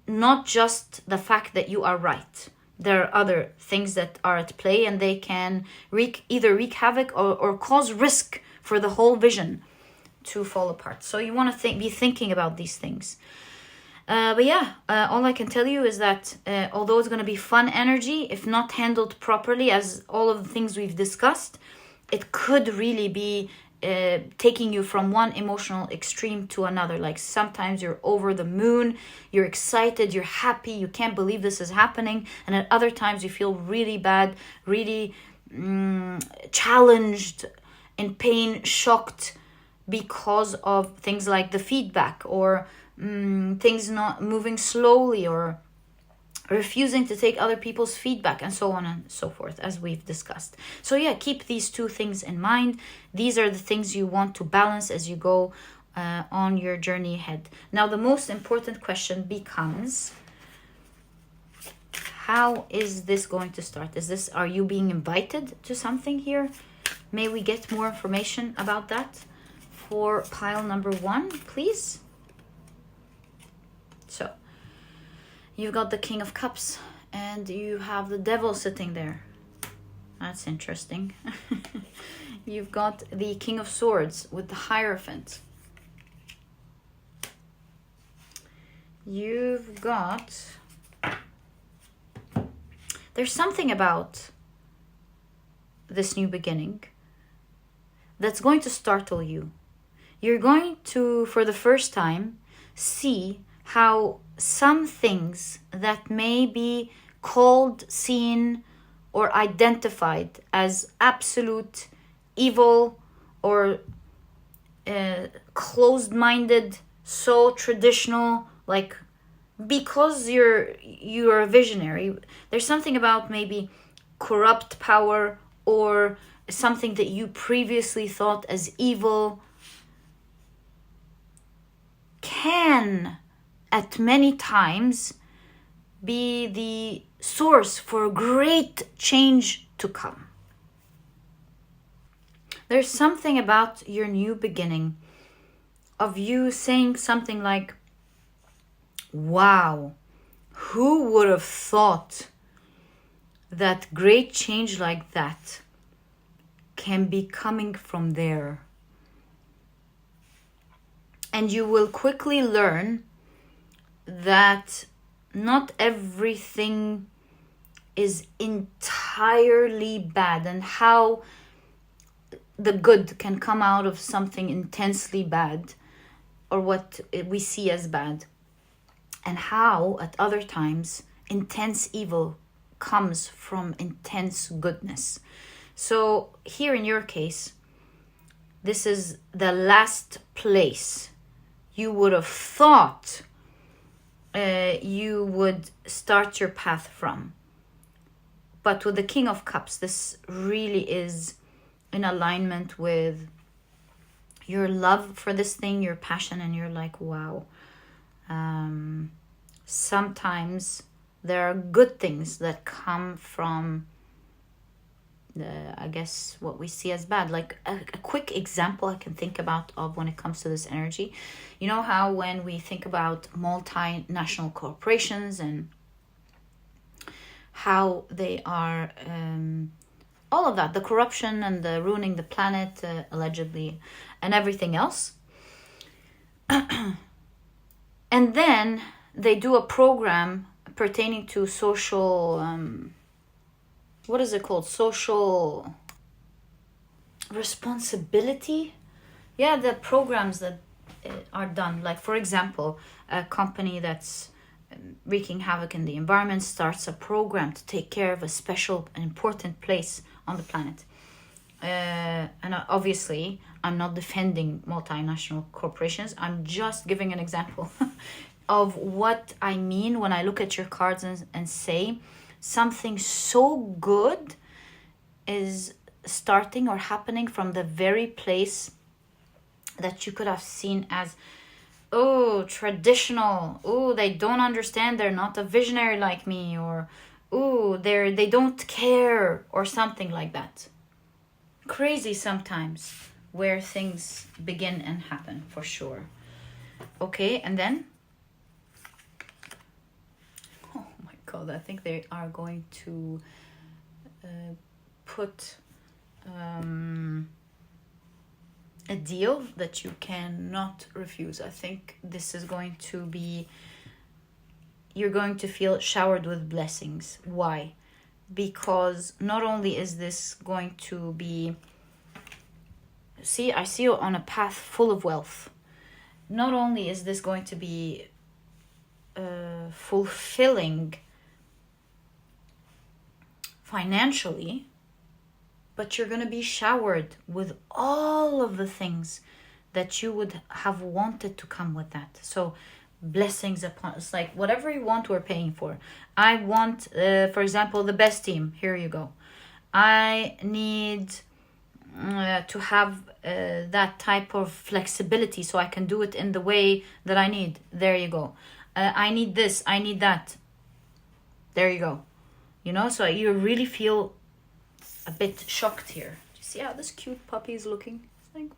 not just the fact that you are right. There are other things that are at play, and they can either wreak havoc or cause risk for the whole vision to fall apart. So you want to be thinking about these things. But yeah, all I can tell you is that although it's going to be fun energy, if not handled properly, as all of the things we've discussed, it could really be taking you from one emotional extreme to another. Like sometimes you're over the moon, you're excited, you're happy, you can't believe this is happening, and at other times you feel really bad, really challenged, in pain, shocked, because of things like the feedback, or things not moving slowly, or refusing to take other people's feedback, and so on and so forth, as we've discussed. So yeah, keep these two things in mind. These are the things you want to balance as you go on your journey ahead. Now, the most important question becomes, how is this going to start? Are you being invited to something here? May we get more information about that for pile number 1, please? So you've got the King of Cups, and you have the Devil sitting there. That's interesting. You've got the King of Swords with the Hierophant. You've got... There's something about this new beginning that's going to startle you. You're going to, for the first time, see how some things that may be called, seen, or identified as absolute evil, or closed-minded, so traditional, like, because you're a visionary, there's something about maybe corrupt power, or something that you previously thought as evil, can at many times be the source for great change to come. There's something about your new beginning, of you saying something like, wow, who would have thought that great change like that can be coming from there? And you will quickly learn that not everything is entirely bad, and how the good can come out of something intensely bad, or what we see as bad, and how at other times intense evil comes from intense goodness. So here in your case, this is the last place you would have thought you would start your path from. But with the King of Cups, this really is in alignment with your love for this thing, your passion, and you're like, wow. Sometimes there are good things that come from I guess what we see as bad. Like a quick example I can think about of when it comes to this energy. You know how when we think about multinational corporations and how they are, all of that, the corruption and the ruining the planet, allegedly, and everything else. And then they do a program pertaining to social what is it called? Social responsibility. Yeah, the programs that are done. Like, for example, a company that's wreaking havoc in the environment starts a program to take care of a special and important place on the planet. And obviously, I'm not defending multinational corporations. I'm just giving an example of what I mean when I look at your cards and say something so good is starting or happening from the very place that you could have seen as, oh, traditional, oh, they don't understand, they're not a visionary like me, or oh, they don't care, or something like that. Crazy sometimes where things begin and happen, for sure. Okay, and then, oh my god, I think they are going to put a deal that you cannot refuse. I think this is going to be, you're going to feel showered with blessings. Why? Because not only is this going to be, I see you on a path full of wealth. Not only is this going to be fulfilling financially, but you're going to be showered with all of the things that you would have wanted to come with that. So blessings upon, it's like whatever you want, we're paying for. I want, for example, the best team. Here you go. I need to have that type of flexibility so I can do it in the way that I need. There you go. I need this, I need that. There you go. You know, so you really feel a bit shocked here. Do you see how this cute puppy is looking? It's like,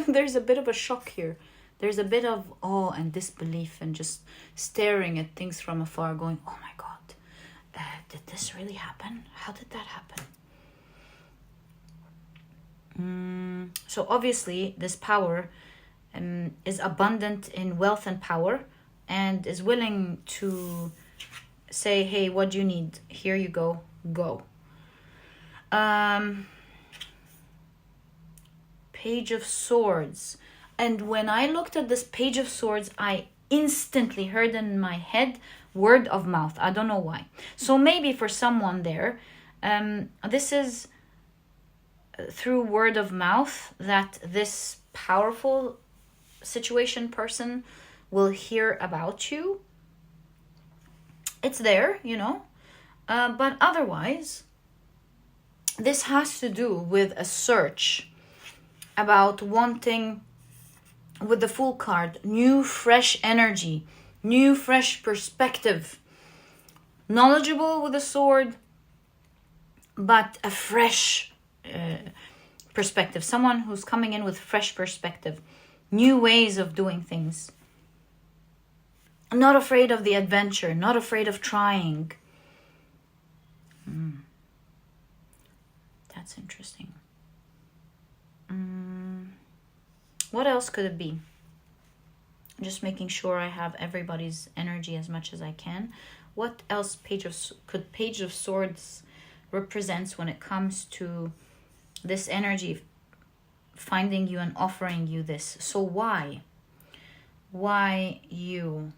there's a bit of a shock here. There's a bit of awe and disbelief and just staring at things from afar going, oh my god, did this really happen? How did that happen? So obviously this power is abundant in wealth and power and is willing to say, hey, what do you need? Here you go. Go. Page of Swords. And when I looked at this Page of Swords, I instantly heard in my head word of mouth. I don't know why. So maybe for someone there, this is through word of mouth that this powerful situation person will hear about you. It's there, you know. But otherwise, this has to do with a search about wanting, with the Fool card, new fresh energy, new fresh perspective. Knowledgeable with a sword, but a fresh perspective. Someone who's coming in with fresh perspective, new ways of doing things. Not afraid of the adventure, not afraid of trying. That's interesting. What else could it be? Just making sure I have everybody's energy as much as I can. What else could Page of Swords represents when it comes to this energy finding you and offering you this? So why? Why you?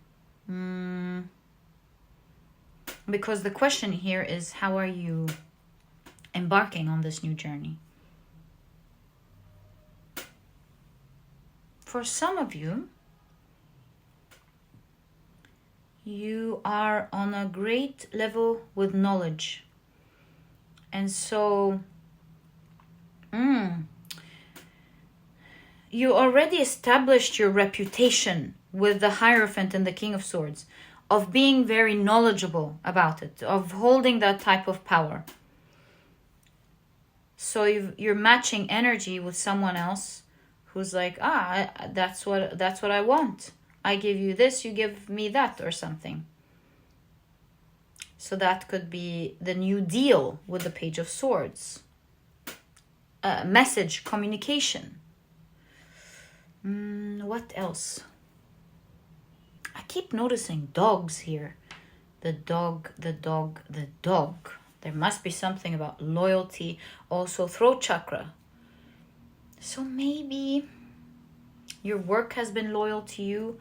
Because the question here is, how are you embarking on this new journey? For some of you, you are on a great level with knowledge. And so, you already established your reputation with the Hierophant and the King of Swords of being very knowledgeable about it, of holding that type of power. So you're matching energy with someone else who's like, that's what I want. I give you this, you give me that, or something. So that could be the new deal with the Page of Swords. Message, communication. What else? I keep noticing dogs here. The dog, the dog, the dog. There must be something about loyalty. Also, throat chakra. So maybe your work has been loyal to you,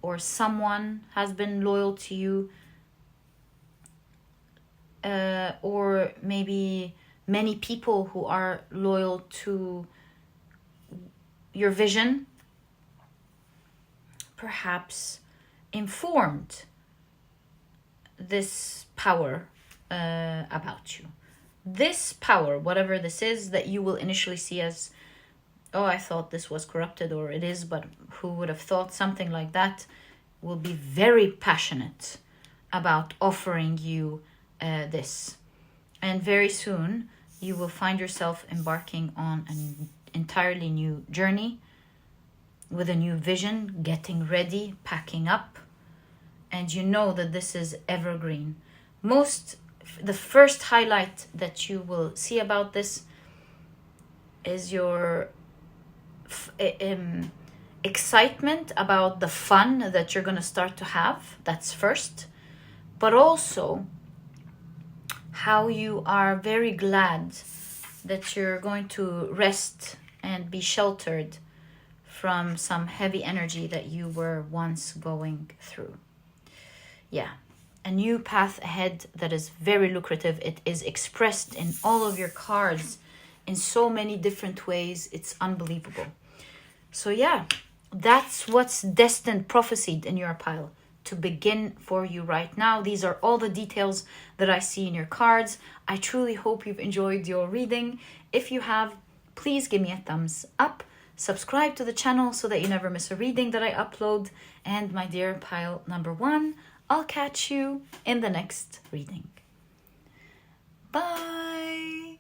or someone has been loyal to you, or maybe many people who are loyal to your vision, perhaps informed this power about you. This power, whatever this is, that you will initially see as, oh, I thought this was corrupted, or it is, but who would have thought, something like that, will be very passionate about offering you this. And very soon, you will find yourself embarking on an entirely new journey with a new vision, getting ready, packing up. And you know that this is evergreen. The first highlight that you will see about this is your excitement about the fun that you're going to start to have. That's first. But also how you are very glad that you're going to rest and be sheltered from some heavy energy that you were once going through. Yeah, a new path ahead that is very lucrative. It is expressed in all of your cards in so many different ways. It's unbelievable. So yeah, that's what's destined, prophesied in your pile to begin for you right now. These are all the details that I see in your cards. I truly hope you've enjoyed your reading. If you have, please give me a thumbs up. Subscribe to the channel so that you never miss a reading that I upload. And my dear pile number 1, I'll catch you in the next reading. Bye.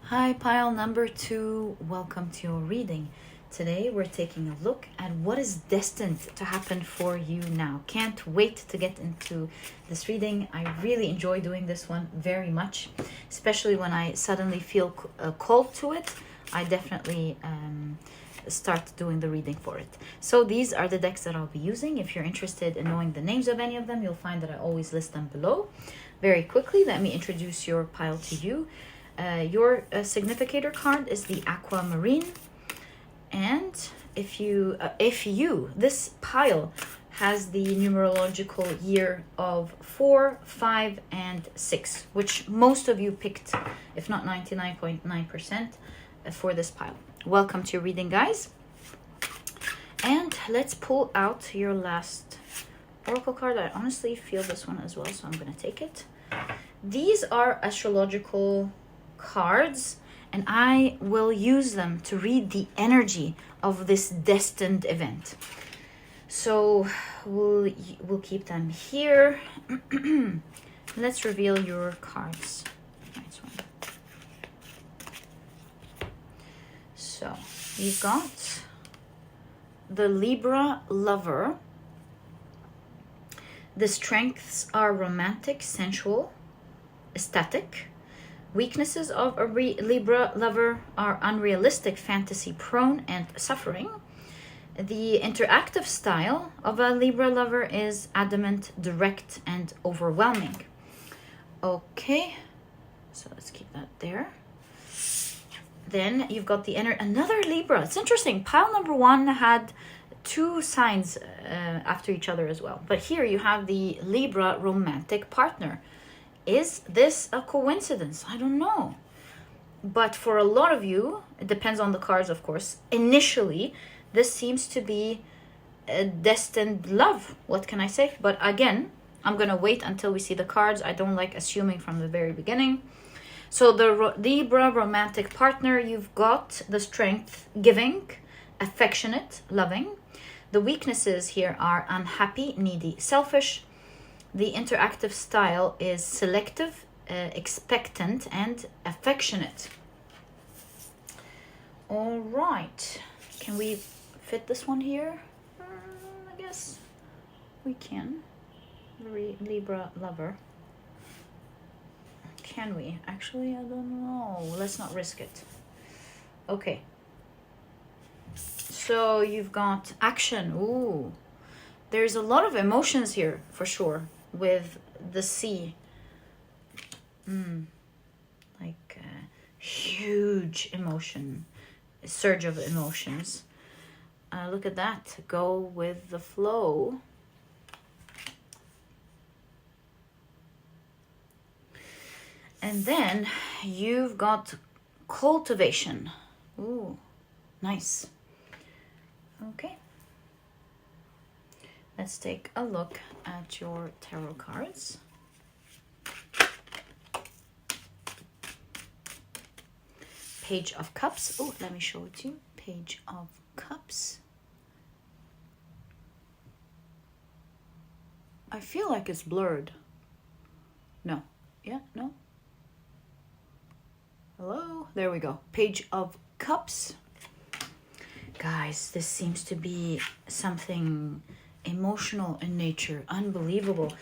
Hi, pile number 2. Welcome to your reading. Today we're taking a look at what is destined to happen for you now. Can't wait to get into this reading. I really enjoy doing this one very much, especially when I suddenly feel called to it. I definitely start doing the reading for it. So these are the decks that I'll be using. If you're interested in knowing the names of any of them, you'll find that I always list them below. Very quickly, let me introduce your pile to you. Your significator card is the Aquamarine. And this pile has the numerological year of 4, 5, and 6, which most of you picked, if not 99.9%, for this pile. Welcome to your reading, guys. And let's pull out your last oracle card. I honestly feel this one as well, so I'm going to take it. These are astrological cards, and I will use them to read the energy of this destined event. So we'll keep them here. Let's reveal your cards. Nice one. So you've got the Libra Lover. The strengths are romantic, sensual, ecstatic. Weaknesses of a Libra lover are unrealistic, fantasy-prone, and suffering. The interactive style of a Libra lover is adamant, direct, and overwhelming. Okay, so let's keep that there. Then you've got another Libra. It's interesting. Pile number 1 had 2 signs after each other as well. But here you have the Libra romantic partner. Is this a coincidence? I don't know. But for a lot of you, it depends on the cards, of course. Initially, this seems to be a destined love. What can I say? But again, I'm going to wait until we see the cards. I don't like assuming from the very beginning. So the Libra romantic partner, you've got the strength, giving, affectionate, loving. The weaknesses here are unhappy, needy, selfish. The interactive style is selective, expectant, and affectionate. All right. Can we fit this one here? I guess we can. Libra lover. Can we? Actually, I don't know. Let's not risk it. Okay. So you've got action. Ooh. There's a lot of emotions here, for sure. with the sea. Like huge emotion, a surge of emotions. Look at that. Go with the flow. And then you've got cultivation. Ooh, nice. Okay. Let's take a look at your tarot cards. Page of Cups. Oh, let me show it to you. Page of Cups. I feel like it's blurred. No. Yeah, no. Hello? There we go. Page of Cups. Guys, this seems to be something emotional in nature. Unbelievable.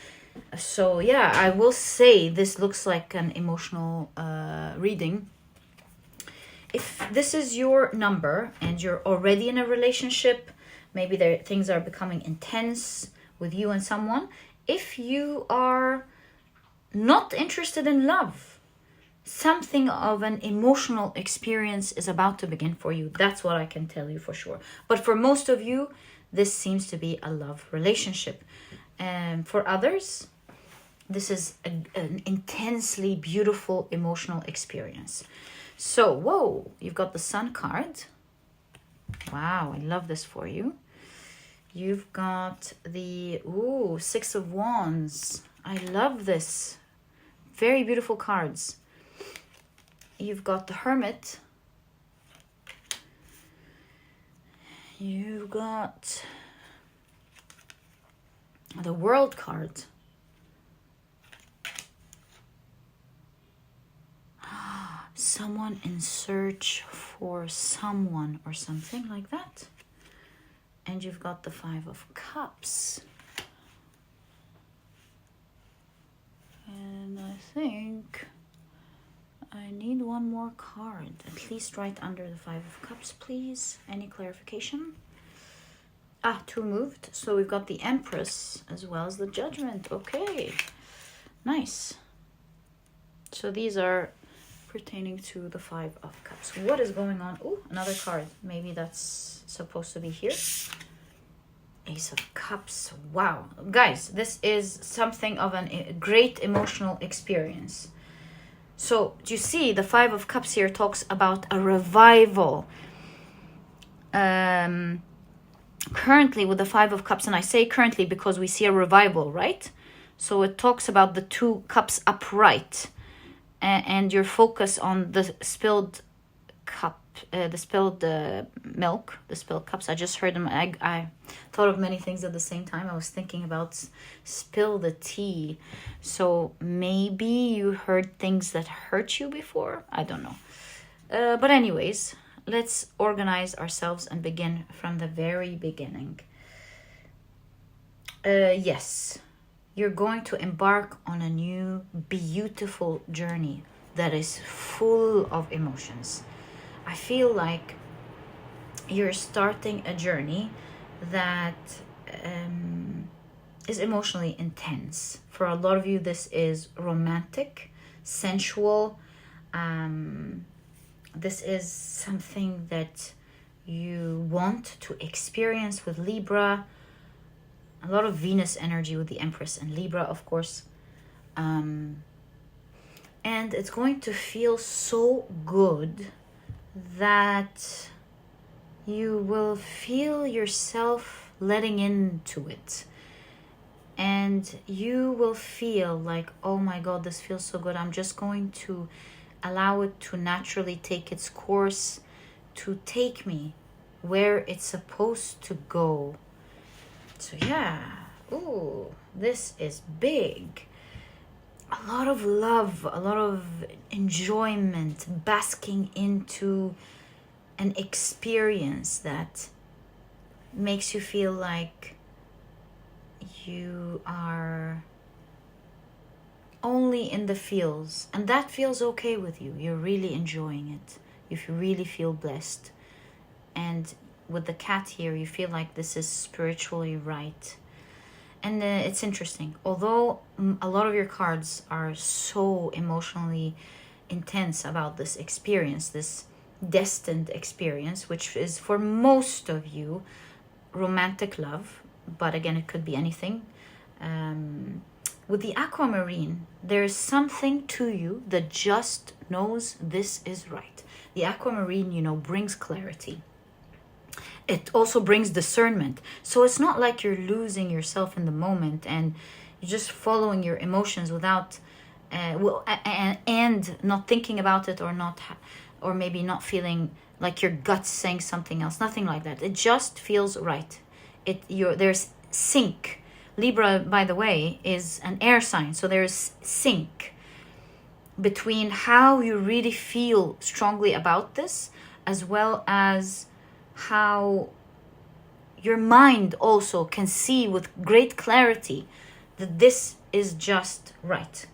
So yeah, I will say this looks like an emotional reading. If this is your number and you're already in a relationship, maybe things are becoming intense with you and someone. If you are not interested in love, something of an emotional experience is about to begin for you. That's what I can tell you for sure. But for most of you, this seems to be a love relationship. And for others, this is an intensely beautiful emotional experience. So, whoa, you've got the Sun card. Wow, I love this for you. You've got the, Six of Wands. I love this. Very beautiful cards. You've got the Hermit. You've got the World card. Someone in search for someone or something like that. And you've got the Five of Cups. And I think I need one more card. At least right under the Five of Cups, please. Any clarification? Two moved. So we've got the Empress as well as the Judgment. Okay. Nice. So these are pertaining to the Five of Cups. What is going on? Oh, another card. Maybe that's supposed to be here. Ace of Cups. Wow. Guys, this is something of a great emotional experience. So, do you see the Five of Cups here talks about a revival. Currently with the Five of Cups, and I say currently because we see a revival, right? So it talks about the two cups upright. And your focus on the spilled cup, the spilled milk, the spilled cups. I just heard them. I thought of many things at the same time. I was thinking about spill the tea. So maybe you heard things that hurt you before. I don't know. But anyways, let's organize ourselves and begin from the very beginning. Yes. You're going to embark on a new, beautiful journey that is full of emotions. I feel like you're starting a journey that is emotionally intense. For a lot of you, this is romantic, sensual. This is something that you want to experience with Libra. A lot of Venus energy with the Empress and Libra, of course. And it's going to feel so good that you will feel yourself letting into it. And you will feel like, oh my God, this feels so good. I'm just going to allow it to naturally take its course, to take me where it's supposed to go. So yeah, this is big. A lot of love, a lot of enjoyment, basking into an experience that makes you feel like you are only in the feels. And that feels okay with you. You're really enjoying it. If you really feel blessed. And with the cat here, you feel like this is spiritually right. And it's interesting. Although a lot of your cards are so emotionally intense about this experience, this destined experience, which is for most of you romantic love, but again, it could be anything. With the aquamarine, there's something to you that just knows this is right. The aquamarine, brings clarity. It also brings discernment. So it's not like you're losing yourself in the moment and you're just following your emotions without, and not thinking about it, or maybe not feeling like your gut's saying something else. Nothing like that. It just feels right. There's sync. Libra, by the way, is an air sign, so there's sync between how you really feel strongly about this, as well as how your mind also can see with great clarity that this is just right.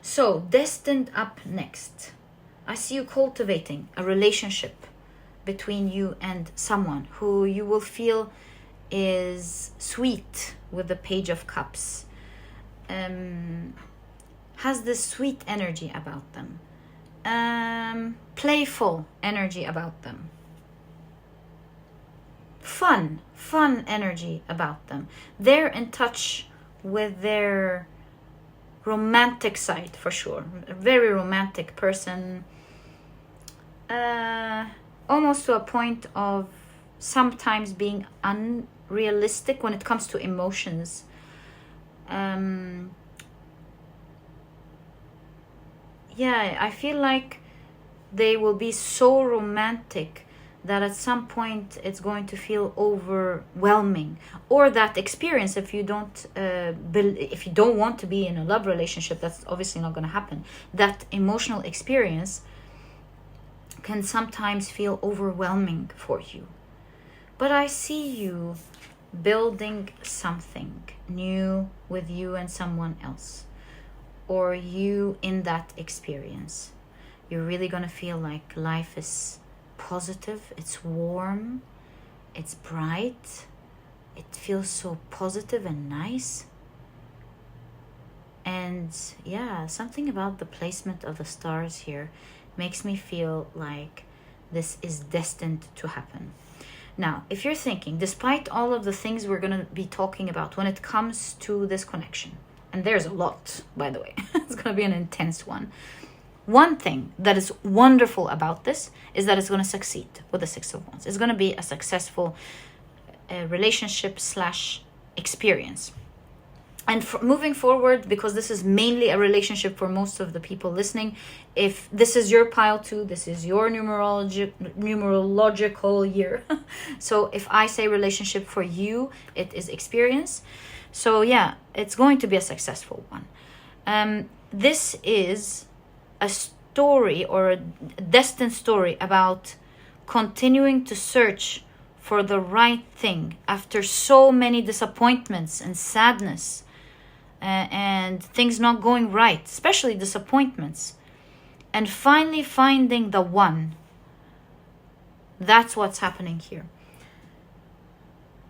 So, destined up next. I see you cultivating a relationship between you and someone who you will feel is sweet with the Page of Cups. Has this sweet energy about them. Playful energy about them. Fun energy about them. They're in touch with their romantic side for sure. A very romantic person. Almost to a point of sometimes being unrealistic when it comes to emotions. I feel like they will be so romantic that at some point it's going to feel overwhelming, or that experience, if you don't want to be in a love relationship, that's obviously not going to happen. That emotional experience can sometimes feel overwhelming for you. But I see you building something new with you and someone else, or you in that experience. You're really going to feel like life is positive, it's warm, it's bright, it feels so positive and nice. And something about the placement of the stars here makes me feel like this is destined to happen. Now, if you're thinking, despite all of the things we're going to be talking about when it comes to this connection, and there's a lot, by the way, it's going to be an intense one. One thing that is wonderful about this is that it's going to succeed with the Six of Wands. It's going to be a successful relationship / experience. And moving forward, because this is mainly a relationship for most of the people listening, if this is your pile too, this is your numerological year. So if I say relationship for you, it is experience. So it's going to be a successful one. This is a story, or a destined story, about continuing to search for the right thing after so many disappointments and sadness, and things not going right, especially disappointments, and finally finding the one. That's what's happening here.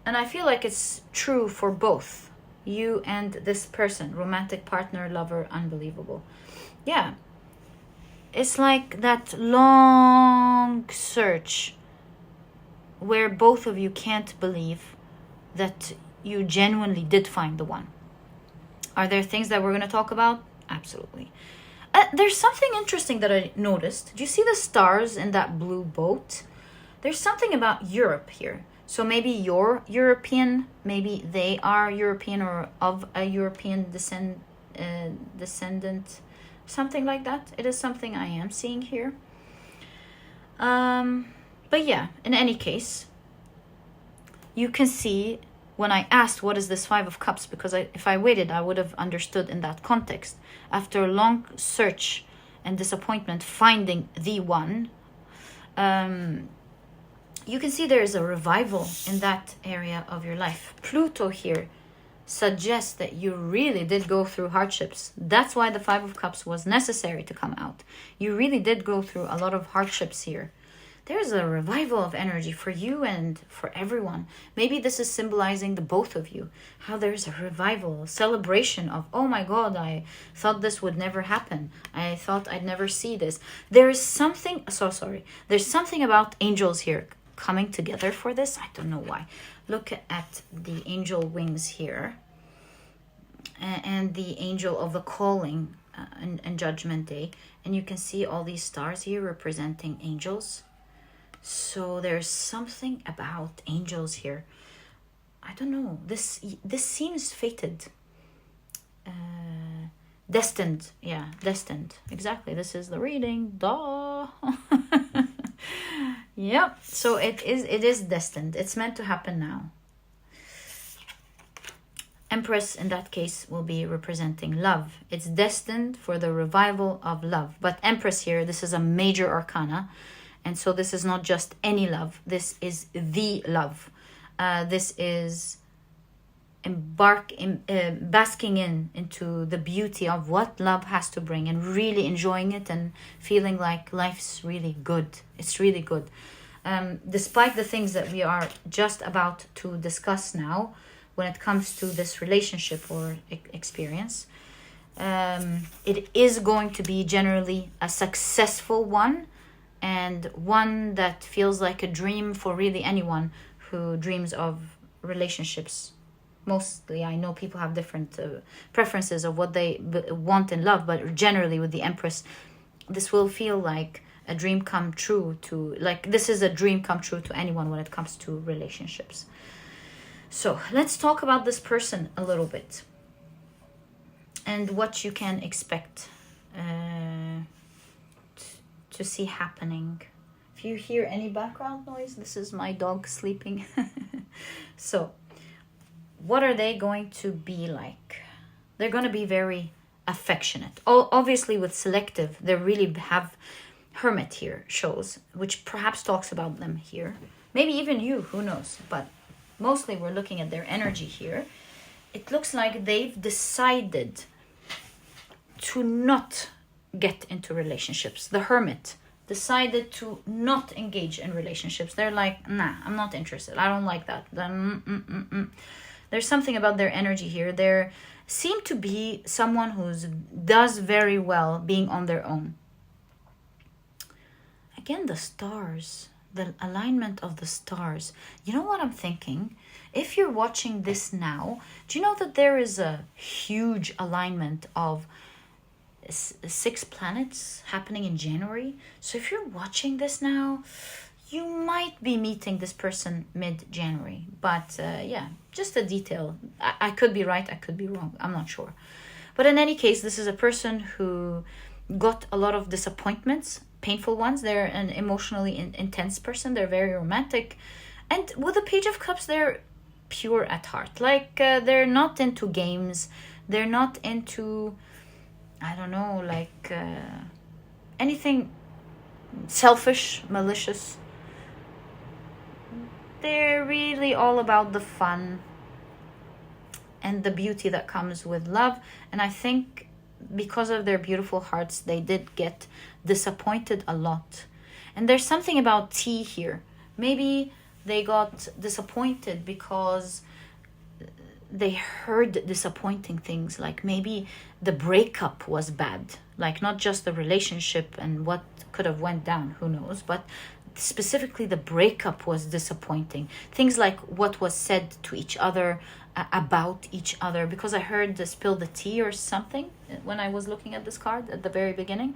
And I feel like it's true for both you and this person, romantic partner, lover, unbelievable. It's like that long search where both of you can't believe that you genuinely did find the one. Are there things that we're going to talk about? Absolutely. There's something interesting that I noticed. Do you see the stars in that blue boat? There's something about Europe here. So maybe you're European, maybe they are European, or of a European descendant, something like that. It is something I am seeing here. But in any case, you can see when I asked what is this Five of Cups, because if I waited, I would have understood in that context. After a long search and disappointment, finding the one, you can see there is a revival in that area of your life. Pluto here suggests that you really did go through hardships. That's why the Five of Cups was necessary to come out. You really did go through a lot of hardships here. there's a revival of energy for you and for everyone. Maybe this is symbolizing the both of you, how there's a revival, a celebration of, oh my God, I thought this would never happen. I thought I'd never see this. There is something, so sorry, there's something about angels here coming together for this. I don't know why. Look at the angel wings here, and the angel of the calling and Judgment Day. And you can see all these stars here representing angels. So there's something about angels here. I don't know. This seems fated. Destined. Yeah, destined. Exactly. This is the reading. Duh. Yep. So it is destined. It's meant to happen now. Empress in that case will be representing love. It's destined for the revival of love. But Empress here, this is a major arcana. And so this is not just any love. This is the love. This is basking into the beauty of what love has to bring and really enjoying it and feeling like life's really good. It's really good. Despite the things that we are just about to discuss now, when it comes to this relationship or experience, it is going to be generally a successful one, and one that feels like a dream for really anyone who dreams of relationships. Mostly, I know people have different preferences of what they want in love, but generally with the Empress, this will feel like a dream come true this is a dream come true to anyone when it comes to relationships. So let's talk about this person a little bit and what you can expect to see happening. If you hear any background noise, this is my dog sleeping. So what are they going to be like? They're going to be very affectionate. Obviously with selective, they really have Hermit here shows, which perhaps talks about them here. Maybe even you, who knows? But mostly we're looking at their energy here. It looks like they've decided to not get into relationships. The Hermit decided to not engage in relationships. They're like, nah, I'm not interested. I don't like that. There's something about their energy here. They seem to be someone who does very well being on their own. Again, the stars, the alignment of the stars. You know what I'm thinking? If you're watching this now, do you know that there is a huge alignment of 6 planets happening in January? So if you're watching this now, you might be meeting this person mid-January. But yeah, just a detail. I could be right, I could be wrong. I'm not sure. But in any case, this is a person who got a lot of disappointments, painful ones. They're an emotionally intense person. They're very romantic. And with the Page of Cups, they're pure at heart. Like they're not into games. They're not into, I don't know, like anything selfish, malicious. They're really all about the fun and the beauty that comes with love. And I think because of their beautiful hearts, they did get disappointed a lot. And there's something about tea here. Maybe they got disappointed because they heard disappointing things, like maybe the breakup was bad, like not just the relationship and what could have went down, who knows, but specifically the breakup was disappointing. Things like what was said to each other, about each other, because I heard the spill the tea or something when I was looking at this card at the very beginning.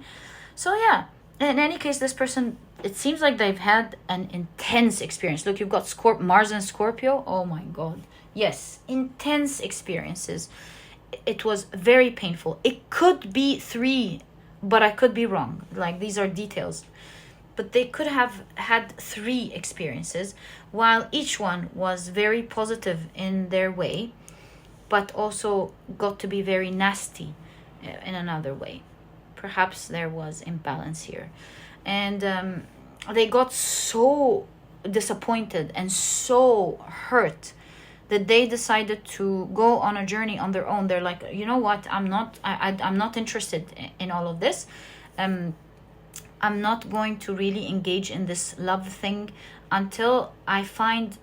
So yeah, in any case, this person, it seems like they've had an intense experience. Look, you've got Mars and Scorpio. Oh my God. Yes, intense experiences. It was very painful. It could be 3, but I could be wrong. Like, these are details. But they could have had 3 experiences, while each one was very positive in their way, but also got to be very nasty in another way. Perhaps there was imbalance here. And they got so disappointed and so hurt that they decided to go on a journey on their own. They're like, you know what, I'm not interested in all of this. I'm not going to really engage in this love thing until I find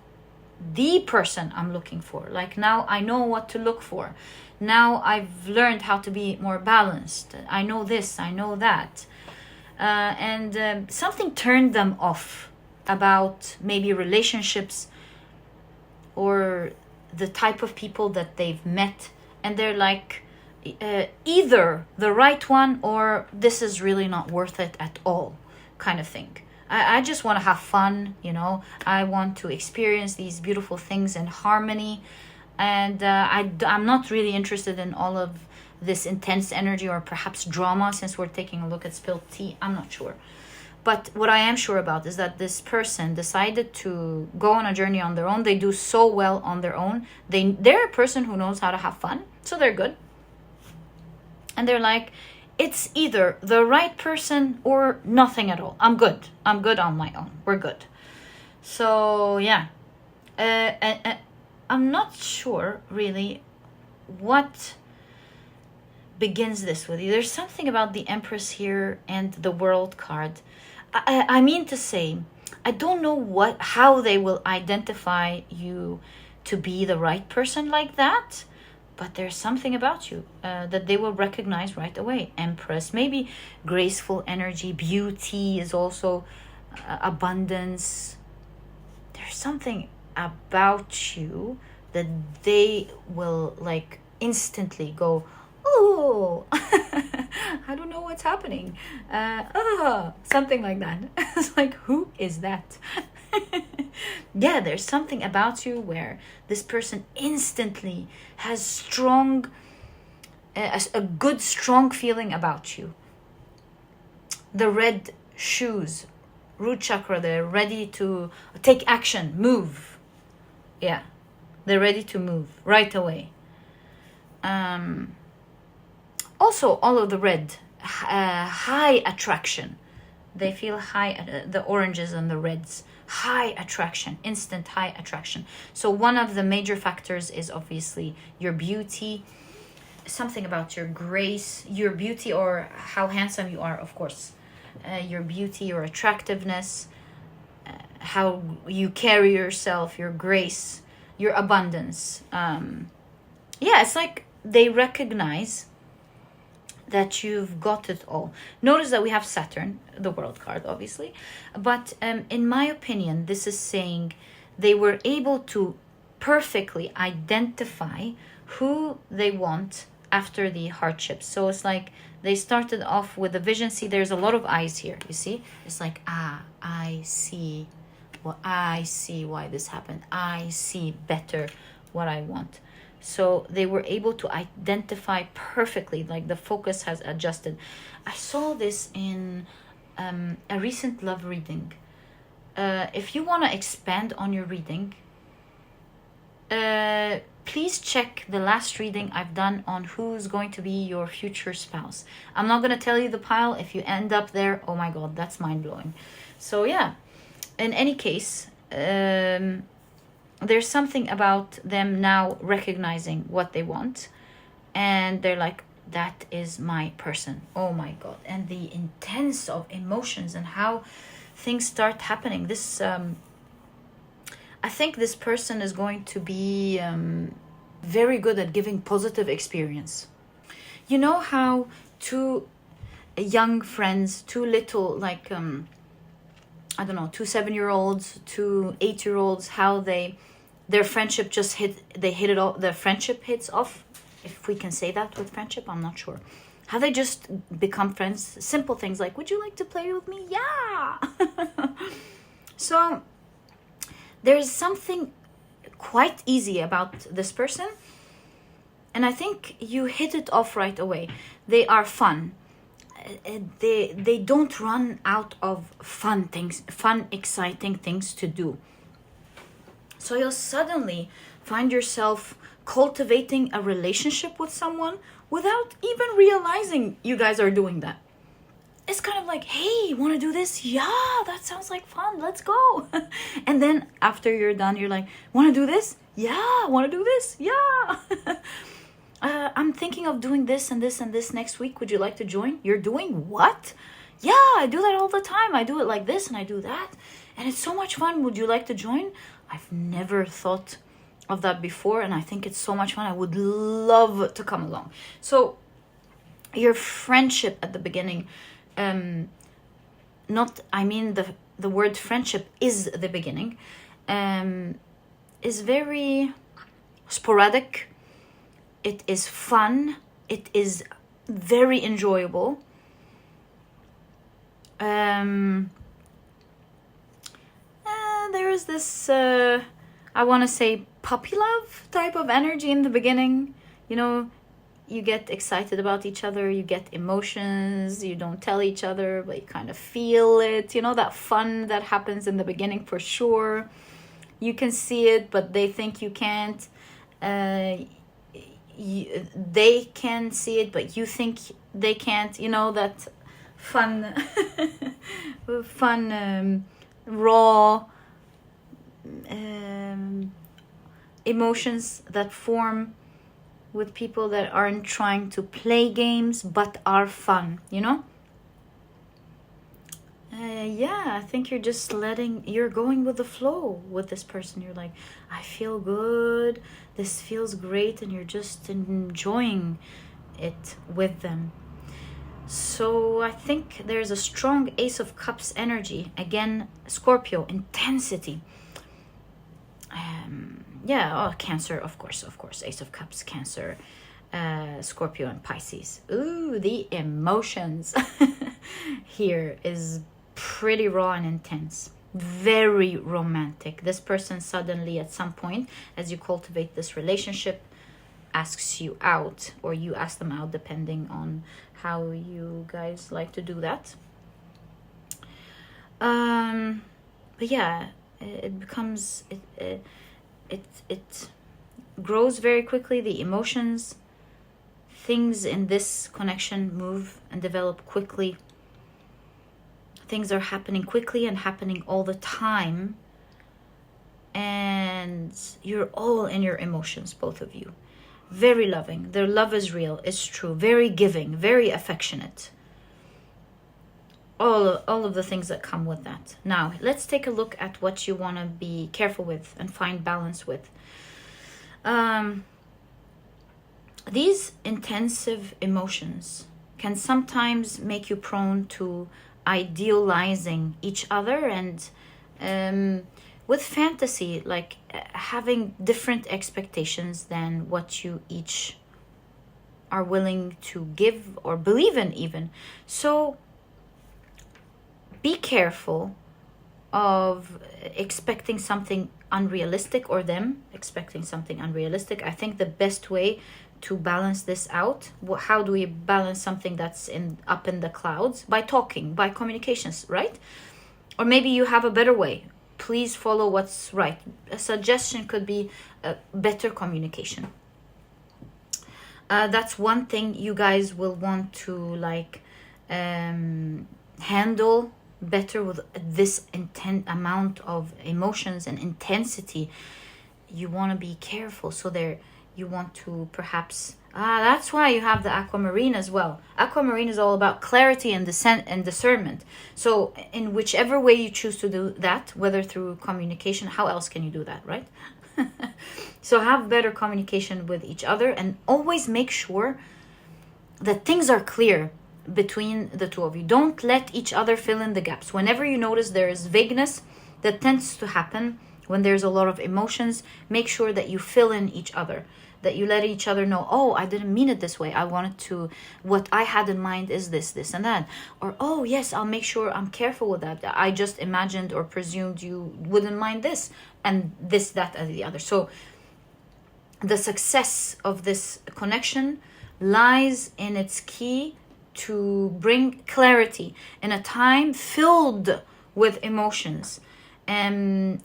the person I'm looking for. Like, now I know what to look for. Now I've learned how to be more balanced. I know this, I know that. And something turned them off about maybe relationships or the type of people that they've met. And they're like, either the right one or this is really not worth it at all, kind of thing. I just want to have fun, you know. I want to experience these beautiful things in harmony. And I'm not really interested in all of this intense energy or perhaps drama, since we're taking a look at spilled tea. I'm not sure. But what I am sure about is that this person decided to go on a journey on their own. They do so well on their own. They're a person who knows how to have fun, so they're good. And they're like, it's either the right person or nothing at all. I'm good. I'm good on my own. We're good. So, yeah. I'm not sure, really, what begins this with you. There's something about the Empress here and the World card. I mean to say, I don't know how they will identify you to be the right person like that. But there's something about you that they will recognize right away. Empress, maybe graceful energy, beauty is also abundance. There's something about you that they will like instantly go, oh, I don't know what's happening. Something like that. It's like, who is that? Yeah, there's something about you where this person instantly has a good strong feeling about you. The red shoes, root chakra, they're ready to take action, move. Yeah, they're ready to move right away. Also, all of the red, high attraction. They feel high, the oranges and the reds. High attraction, instant high attraction. So one of the major factors is obviously your beauty, something about your grace, your beauty, or how handsome you are, of course. Your beauty, your attractiveness, how you carry yourself, your grace, your abundance. Yeah, it's like they recognize that you've got it all. Notice that we have Saturn, the World card, obviously. But in my opinion, this is saying they were able to perfectly identify who they want after the hardships. So it's like they started off with a vision. See, there's a lot of eyes here, you see? It's like, I see. Well, I see why this happened. I see better what I want. So they were able to identify perfectly, like the focus has adjusted. I saw this in a recent love reading. If you want to expand on your reading, please check the last reading I've done on who's going to be your future spouse. I'm not going to tell you the pile. If you end up there, oh my God, that's mind-blowing. So yeah, in any case, there's something about them now recognizing what they want, and they're like, that is my person. Oh my God. And the intense of emotions and how things start happening. This I think this person is going to be very good at giving positive experience. You know how two young friends, two little, like I don't know, 2 7-year-olds, 2 8-year-olds, how their friendship just hit it off. Their friendship hits off, if we can say that with friendship. I'm not sure how they just become friends. Simple things like, would you like to play with me? Yeah. So there's something quite easy about this person, and I think you hit it off right away. They are fun. They don't run out of fun things, fun, exciting things to do. So you'll suddenly find yourself cultivating a relationship with someone without even realizing you guys are doing that. It's kind of like, hey, want to do this? Yeah, that sounds like fun. Let's go. And then after you're done, you're like, want to do this? Yeah, want to do this? Yeah. I'm thinking of doing this and this and this next week. Would you like to join? You're doing what? Yeah, I do that all the time. I do it like this and I do that. And it's so much fun. Would you like to join? I've never thought of that before, and I think it's so much fun. I would love to come along. So your friendship at the beginning, the word friendship is the beginning, is very sporadic. It is fun. It is very enjoyable. There is this, I want to say, puppy love type of energy in the beginning. You know, you get excited about each other, you get emotions, you don't tell each other, but you kind of feel it. You know, that fun that happens in the beginning for sure. You can see it, but they think you can't. They can see it, but you think they can't. You know, that fun, raw emotions that form with people that aren't trying to play games but are fun, you know? I think you're just you're going with the flow with this person. You're like, I feel good, this feels great, and you're just enjoying it with them. So I think there's a strong Ace of Cups energy. Again, Scorpio, intensity. Cancer, of course. Ace of Cups, Cancer, Scorpio, and Pisces. Ooh, the emotions here is pretty raw and intense. Very romantic. This person suddenly, at some point, as you cultivate this relationship, asks you out, or you ask them out, depending on how you guys like to do that. But yeah, it becomes it grows very quickly. The emotions, things in this connection move and develop quickly. Things are happening quickly and happening all the time, and you're all in your emotions, both of you. Very loving. Their love is real, it's true. Very giving, very affectionate. All of the things that come with that. Now, let's take a look at what you want to be careful with and find balance with. These intensive emotions can sometimes make you prone to idealizing each other and with fantasy, like having different expectations than what you each are willing to give or believe in even. So be careful of expecting something unrealistic, or them expecting something unrealistic. I think the best way to balance this out, how do we balance something that's up in the clouds? By talking, by communications, right? Or maybe you have a better way. Please follow what's right. A suggestion could be better communication. That's one thing you guys will want to handle better with this intense amount of emotions and intensity. You want to be careful. So you want to perhaps that's why you have the aquamarine as well. Aquamarine is all about clarity and discernment. So in whichever way you choose to do that, whether through communication, how else can you do that, right? So have better communication with each other, and always make sure that things are clear between the two of you. Don't let each other fill in the gaps. Whenever you notice there is vagueness, that tends to happen when there's a lot of emotions. Make sure that you fill in each other, that you let each other know, oh, I didn't mean it this way. I wanted to, what I had in mind is this and that. Or, oh, yes, I'll make sure I'm careful with that. I just imagined or presumed you wouldn't mind this and this, that, and the other. So the success of this connection lies in its key to bring clarity in a time filled with emotions. And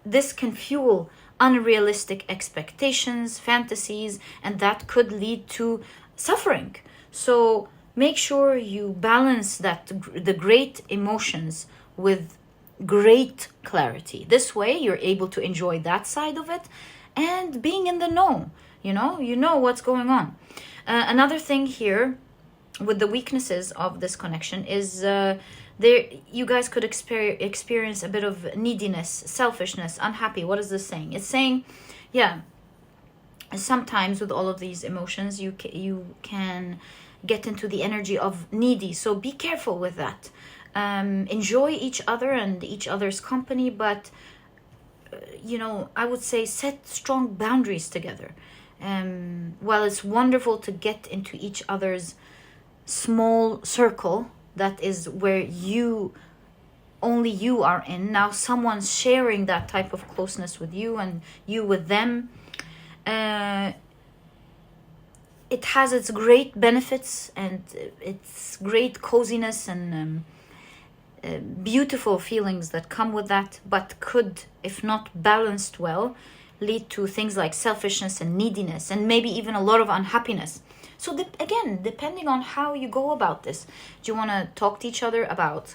this can fuel unrealistic expectations, fantasies, and that could lead to suffering. So make sure you balance the great emotions with great clarity. This way you're able to enjoy that side of it and being in the know. You know what's going on. Another thing here with the weaknesses of this connection is there you guys could experience a bit of neediness, selfishness, unhappy. What is this saying? It's saying, yeah, sometimes with all of these emotions you can get into the energy of needy, so be careful with that. Enjoy each other and each other's company, but I would say set strong boundaries together. While it's wonderful to get into each other's small circle, that is where only you are in, now someone's sharing that type of closeness with you and you with them. It has its great benefits and its great coziness and beautiful feelings that come with that, but could, if not balanced well, lead to things like selfishness and neediness and maybe even a lot of unhappiness. So again, depending on how you go about this, do you want to talk to each other about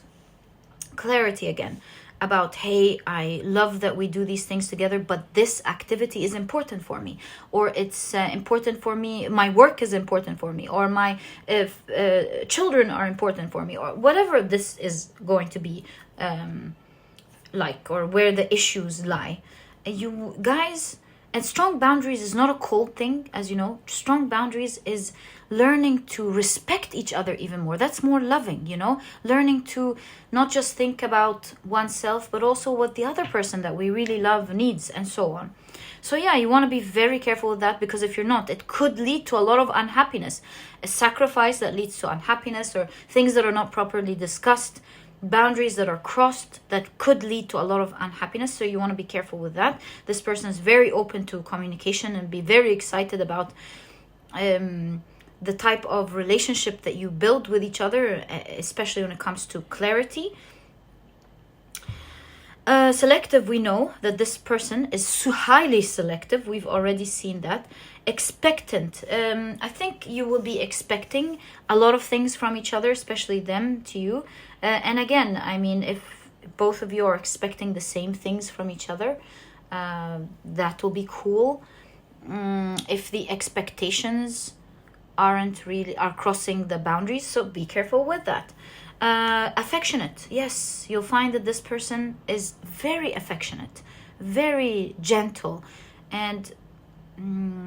clarity again? About, hey, I love that we do these things together, but this activity is important for me, or it's important for me, my work is important for me, or my children are important for me, or whatever this is going to be like, or where the issues lie. You guys, and strong boundaries is not a cold thing, as you know. Strong boundaries is learning to respect each other even more. That's more loving, learning to not just think about oneself, but also what the other person that we really love needs, and so on. So yeah, you want to be very careful with that, because if you're not, it could lead to a lot of unhappiness, a sacrifice that leads to unhappiness, or things that are not properly discussed, boundaries that are crossed that could lead to a lot of unhappiness. So you want to be careful with that. This person is very open to communication and be very excited about the type of relationship that you build with each other, especially when it comes to clarity. Selective, we know that this person is highly selective. We've already seen that. Expectant. I think you will be expecting a lot of things from each other, especially them to you. And again, I mean, if both of you are expecting the same things from each other, that will be cool. If the expectations are crossing the boundaries, so be careful with that. Affectionate. Yes, you'll find that this person is very affectionate, very gentle, and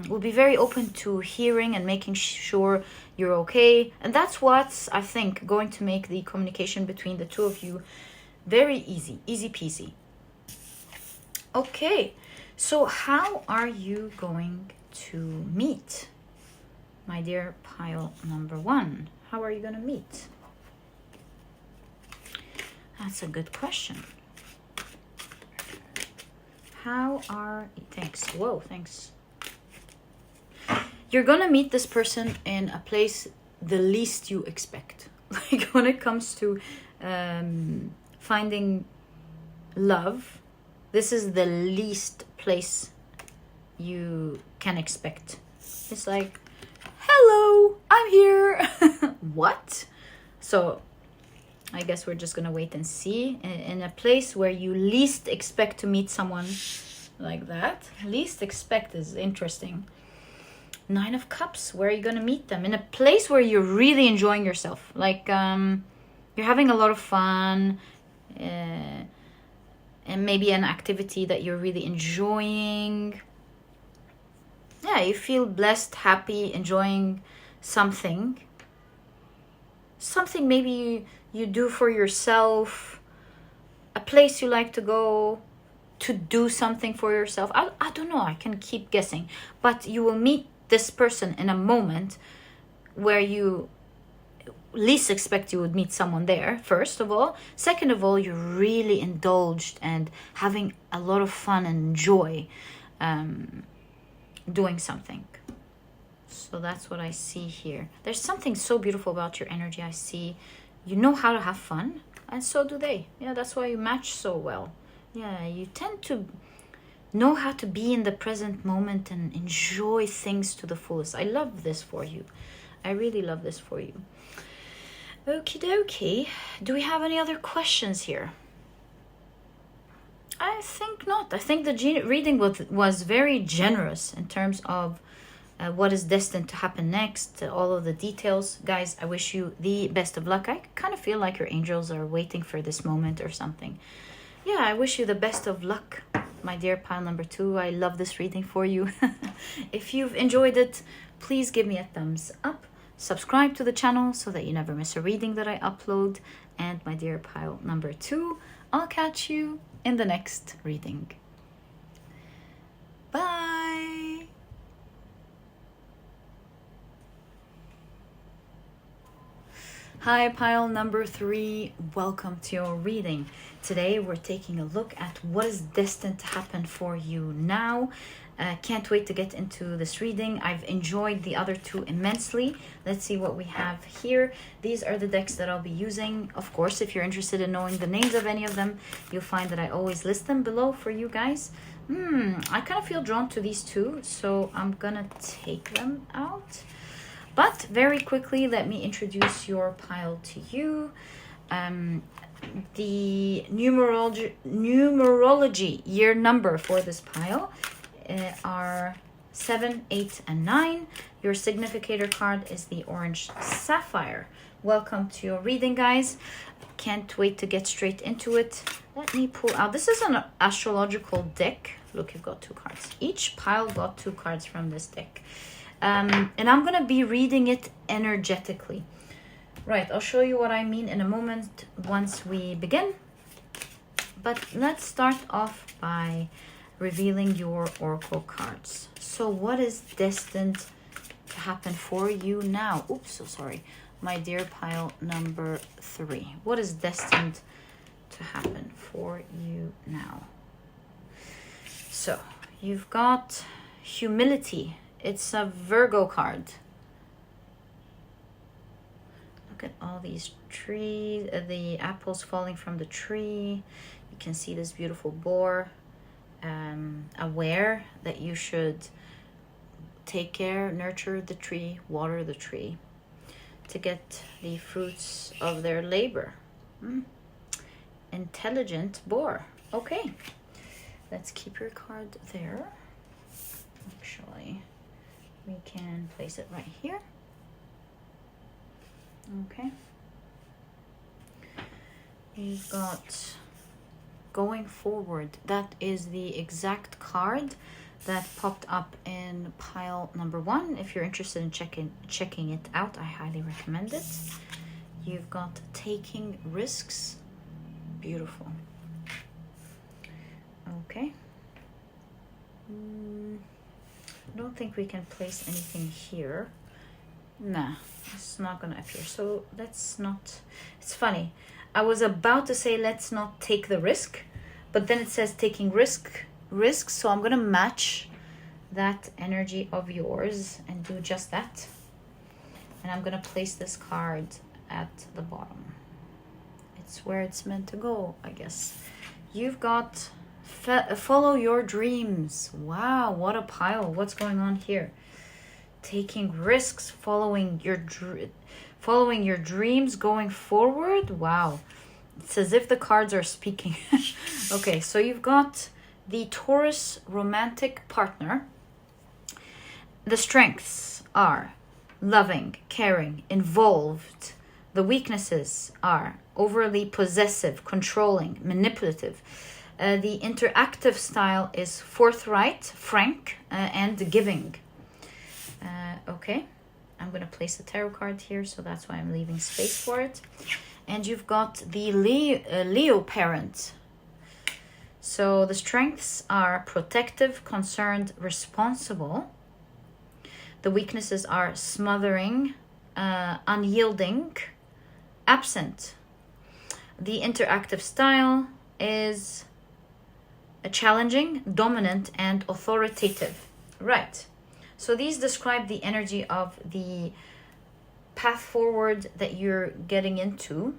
will be very open to hearing and making sure you're okay. And that's what's, I think, going to make the communication between the two of you very easy peasy. Okay, so how are you going to meet, my dear pile number 1? How are you going to meet? That's a good question. Thanks. Whoa, thanks. You're gonna meet this person in a place the least you expect. Like when it comes to finding love, this is the least place you can expect. It's like, hello, I'm here. What? So I guess we're just gonna wait and see. In a place where you least expect to meet someone like that. Least expect is interesting. 9 of Cups, where are you gonna meet them? In a place where you're really enjoying yourself. Like you're having a lot of fun, and maybe an activity that you're really enjoying. Yeah, you feel blessed, happy, enjoying something. Something maybe you do for yourself. A place you like to go to do something for yourself. I don't know, I can keep guessing. But you will meet this person in a moment where you least expect you would meet someone there, first of all. Second of all, you're really indulged and having a lot of fun and joy doing something. So that's what I see here. There's something so beautiful about your energy. I see you know how to have fun, and so do they. Yeah, that's why you match so well. Yeah, you tend to know how to be in the present moment and enjoy things to the fullest. I love this for you. I really love this for you. Okie dokie. Do we have any other questions here? I think not. I think the reading was very generous in terms of what is destined to happen next, all of the details. Guys, I wish you the best of luck. I kind of feel like your angels are waiting for this moment or something. Yeah, I wish you the best of luck, my dear pile number 2. I love this reading for you. If you've enjoyed it, please give me a thumbs up. Subscribe to the channel so that you never miss a reading that I upload. And my dear pile number 2, I'll catch you in the next reading. Bye! Hi, pile number 3. Welcome to your reading. Today we're taking a look at what is destined to happen for you now. Can't wait to get into this reading. I've enjoyed the other 2 immensely. Let's see what we have here. These are the decks that I'll be using. Of course, if you're interested in knowing the names of any of them, you'll find that I always list them below for you guys. I kind of feel drawn to these 2, so I'm gonna take them out. But very quickly, let me introduce your pile to you. The numerology year number for this pile are 7, 8, and 9. Your significator card is the orange sapphire. Welcome to your reading, guys. Can't wait to get straight into it. Let me pull out. This is an astrological deck. Look, you've got 2 cards. Each pile got 2 cards from this deck. And I'm going to be reading it energetically. Right, I'll show you what I mean in a moment once we begin. But let's start off by revealing your oracle cards. So what is destined to happen for you now? Oops, so sorry. My dear pile number 3. What is destined to happen for you now? So you've got humility. It's a Virgo card. Look at all these trees, the apples falling from the tree. You can see this beautiful boar. Aware that you should take care, nurture the tree, water the tree to get the fruits of their labor. Intelligent boar. Okay, let's keep your card there. Actually, we can place it right here. Okay. You've got going forward. That is the exact card that popped up in pile number 1. If you're interested in checking it out, I highly recommend it. You've got taking risks. Beautiful. Okay. I don't think we can place anything here. Nah, it's not gonna appear. So let's not. It's funny. I was about to say let's not take the risk, but then it says taking risks. So I'm gonna match that energy of yours and do just that. And I'm gonna place this card at the bottom. It's where it's meant to go, I guess. You've got follow your dreams. Wow, what a pile. What's going on here? Taking risks, following your dreams, going forward. Wow, it's as if the cards are speaking. Okay, so you've got the Taurus romantic partner. The strengths are loving, caring, involved. The weaknesses are overly possessive, controlling, manipulative. The interactive style is forthright, frank, and giving. Okay, I'm going to place a tarot card here, so that's why I'm leaving space for it. And you've got the Leo parent. So the strengths are protective, concerned, responsible. The weaknesses are smothering, unyielding, absent. The interactive style is challenging, dominant, and authoritative. Right. So these describe the energy of the path forward that you're getting into,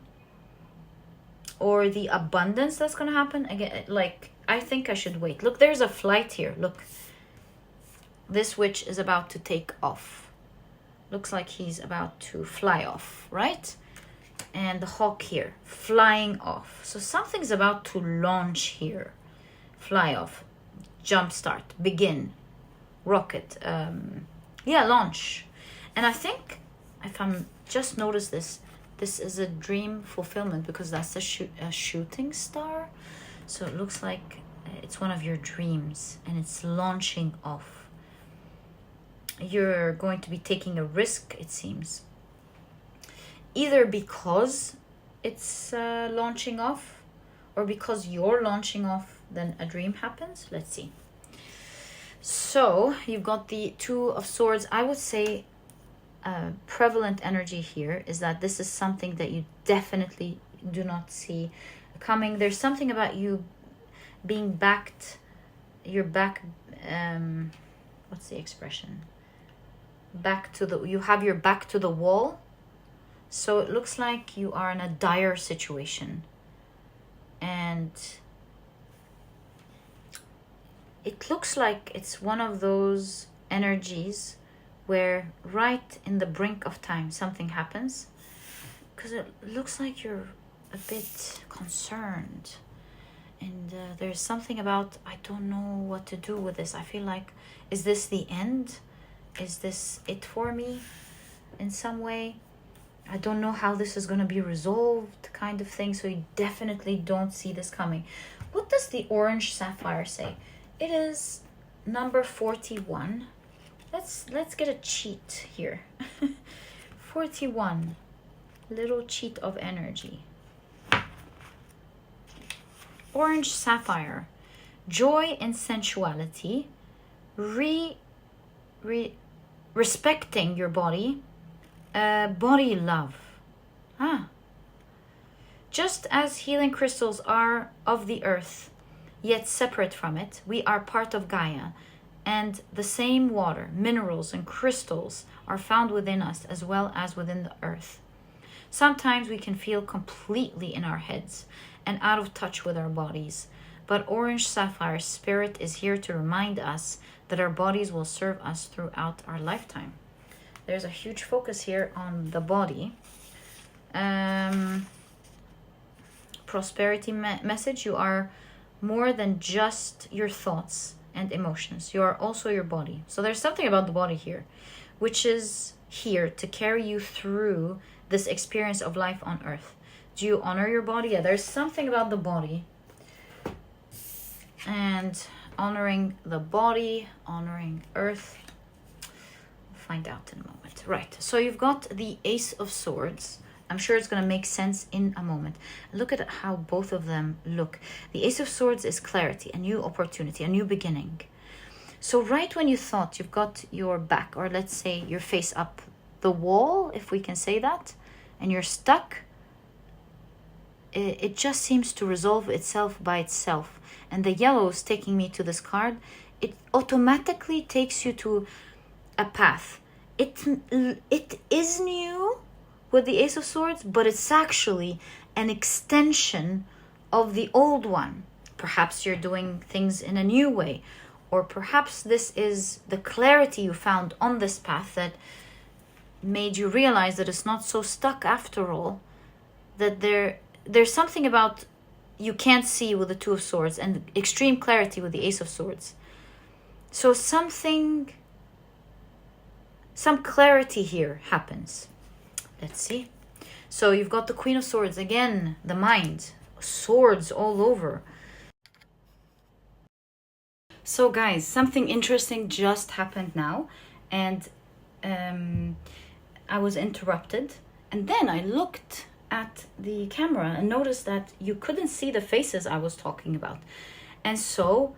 or the abundance that's going to happen. Again, like, I think I should wait. Look, there's a flight here. Look, this witch is about to take off. Looks like he's about to fly off, right? And the hawk here, flying off. So something's about to launch here. Fly off, jump start, begin, rocket, Yeah, launch. And I think, if I'm just noticed this is a dream fulfillment, because that's a shooting star. So it looks like it's one of your dreams and it's launching off. You're going to be taking a risk, it seems. Either because it's launching off, or because you're launching off, then a dream happens. Let's see. So you've got the Two of Swords. I would say prevalent energy here is that this is something that you definitely do not see coming. There's something about you being backed. You're back. What's the expression? You have your back to the wall. So it looks like you are in a dire situation, and it looks like it's one of those energies where right in the brink of time something happens, because it looks like you're a bit concerned, and there's something about, I don't know what to do with this. I feel like, is this the end? Is this it for me in some way? I don't know how this is going to be resolved, kind of thing. So you definitely don't see this coming. What does the orange sapphire say? It is number 41. Let's get a cheat here. 41. Little cheat of energy. Orange sapphire. Joy and sensuality. Respecting your body. Body love. Just as healing crystals are of the earth, yet separate from it, we are part of Gaia, and the same water, minerals, and crystals are found within us as well as within the earth. Sometimes we can feel completely in our heads and out of touch with our bodies, but Orange Sapphire Spirit is here to remind us that our bodies will serve us throughout our lifetime. There's a huge focus here on the body. Prosperity message. You are more than just your thoughts and emotions. You are also your body. So there's something about the body here, which is here to carry you through this experience of life on earth. Do you honor your body? Yeah, there's something about the body. And honoring the body, honoring earth. Find out in a moment. Right, so you've got the Ace of Swords. I'm sure it's going to make sense in a moment. Look at how both of them look. The Ace of Swords is clarity, a new opportunity, a new beginning. So right when you thought you've got your back, or let's say your face up the wall, if we can say that, and you're stuck, it just seems to resolve itself by itself. And the yellow is taking me to this card. It automatically takes you to a path. It is new with the Ace of Swords, but it's actually an extension of the old one. Perhaps you're doing things in a new way, or perhaps this is the clarity you found on this path that made you realize that it's not so stuck after all, that there's something about you can't see with the Two of Swords and extreme clarity with the Ace of Swords. So some clarity here happens. Let's see. So you've got the Queen of Swords. Again, the mind. Swords all over. So guys, something interesting just happened now. And I was interrupted. And then I looked at the camera and noticed that you couldn't see the faces I was talking about. And so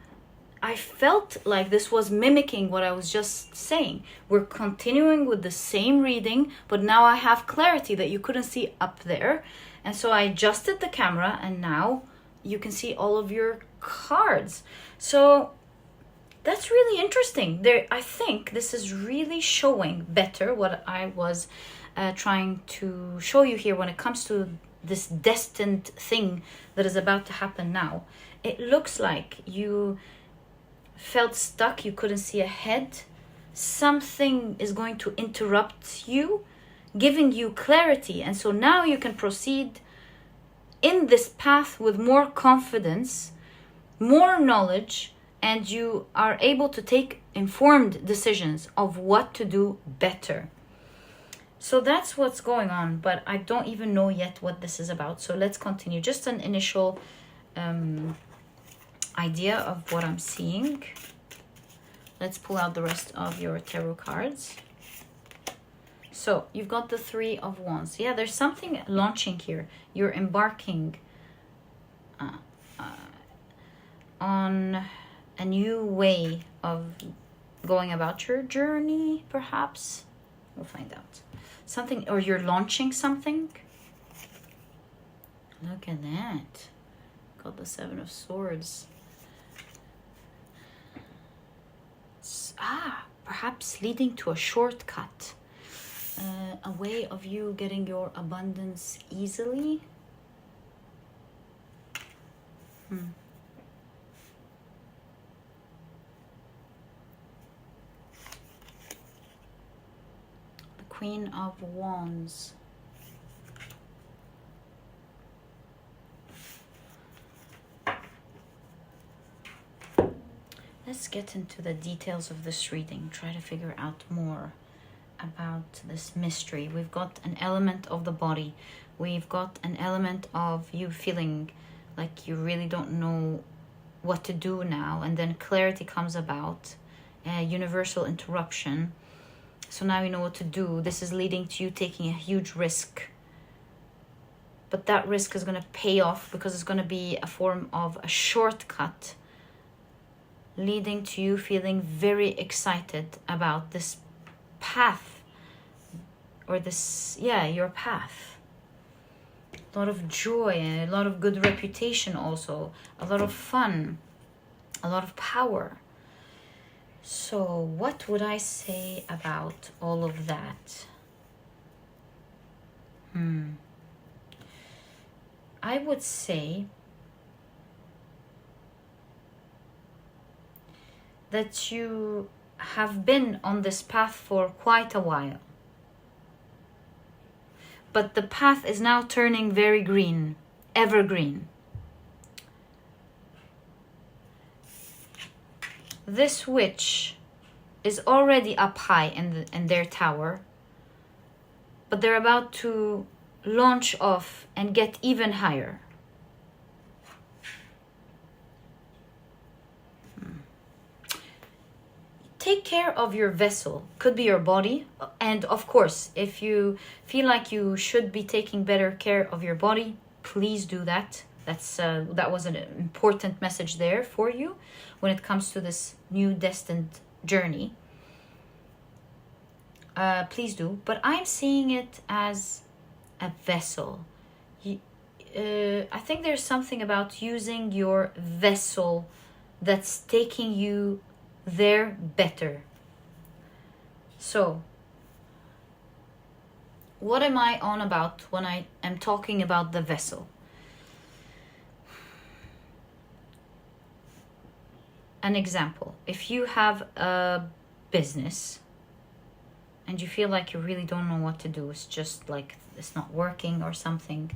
I felt like this was mimicking what I was just saying. We're continuing with the same reading, but now I have clarity that you couldn't see up there. And so I adjusted the camera, and now you can see all of your cards. So that's really interesting. I think this is really showing better what I was trying to show you here when it comes to this destined thing that is about to happen now. It looks like you felt stuck, you couldn't see ahead. Something is going to interrupt you, giving you clarity, and so now you can proceed in this path with more confidence, more knowledge, and you are able to take informed decisions of what to do better. So that's what's going on, but I don't even know yet what this is about. So let's continue. Just an initial idea of what I'm seeing. Let's pull out the rest of your tarot cards. So you've got the Three of Wands. Yeah, there's something launching here. You're embarking on a new way of going about your journey, perhaps. We'll find out. Something, or you're launching something. Look at that. Got the Seven of Swords. Perhaps leading to a shortcut. A way of you getting your abundance easily. The Queen of Wands. Let's get into the details of this reading. Try to figure out more about this mystery. We've got an element of the body. We've got an element of you feeling like you really don't know what to do now, and then clarity comes about, universal interruption. So now you know what to do. This is leading to you taking a huge risk, but that risk is going to pay off because it's going to be a form of a shortcut, leading to you feeling very excited about this path, or this, your path. A lot of joy, a lot of good reputation also, a lot of fun, a lot of power. So what would I say about all of that? I would say that you have been on this path for quite a while. But the path is now turning very green, evergreen. This witch is already up high in their tower, but they're about to launch off and get even higher. Take care of your vessel. Could be your body. And of course, if you feel like you should be taking better care of your body, please do that. That was an important message there for you when it comes to this new destined journey. Please do. But I'm seeing it as a vessel. I think there's something about using your vessel that's taking you there better. So, what am I on about when I am talking about the vessel? An example, if you have a business and you feel like you really don't know what to do, it's just like it's not working or something,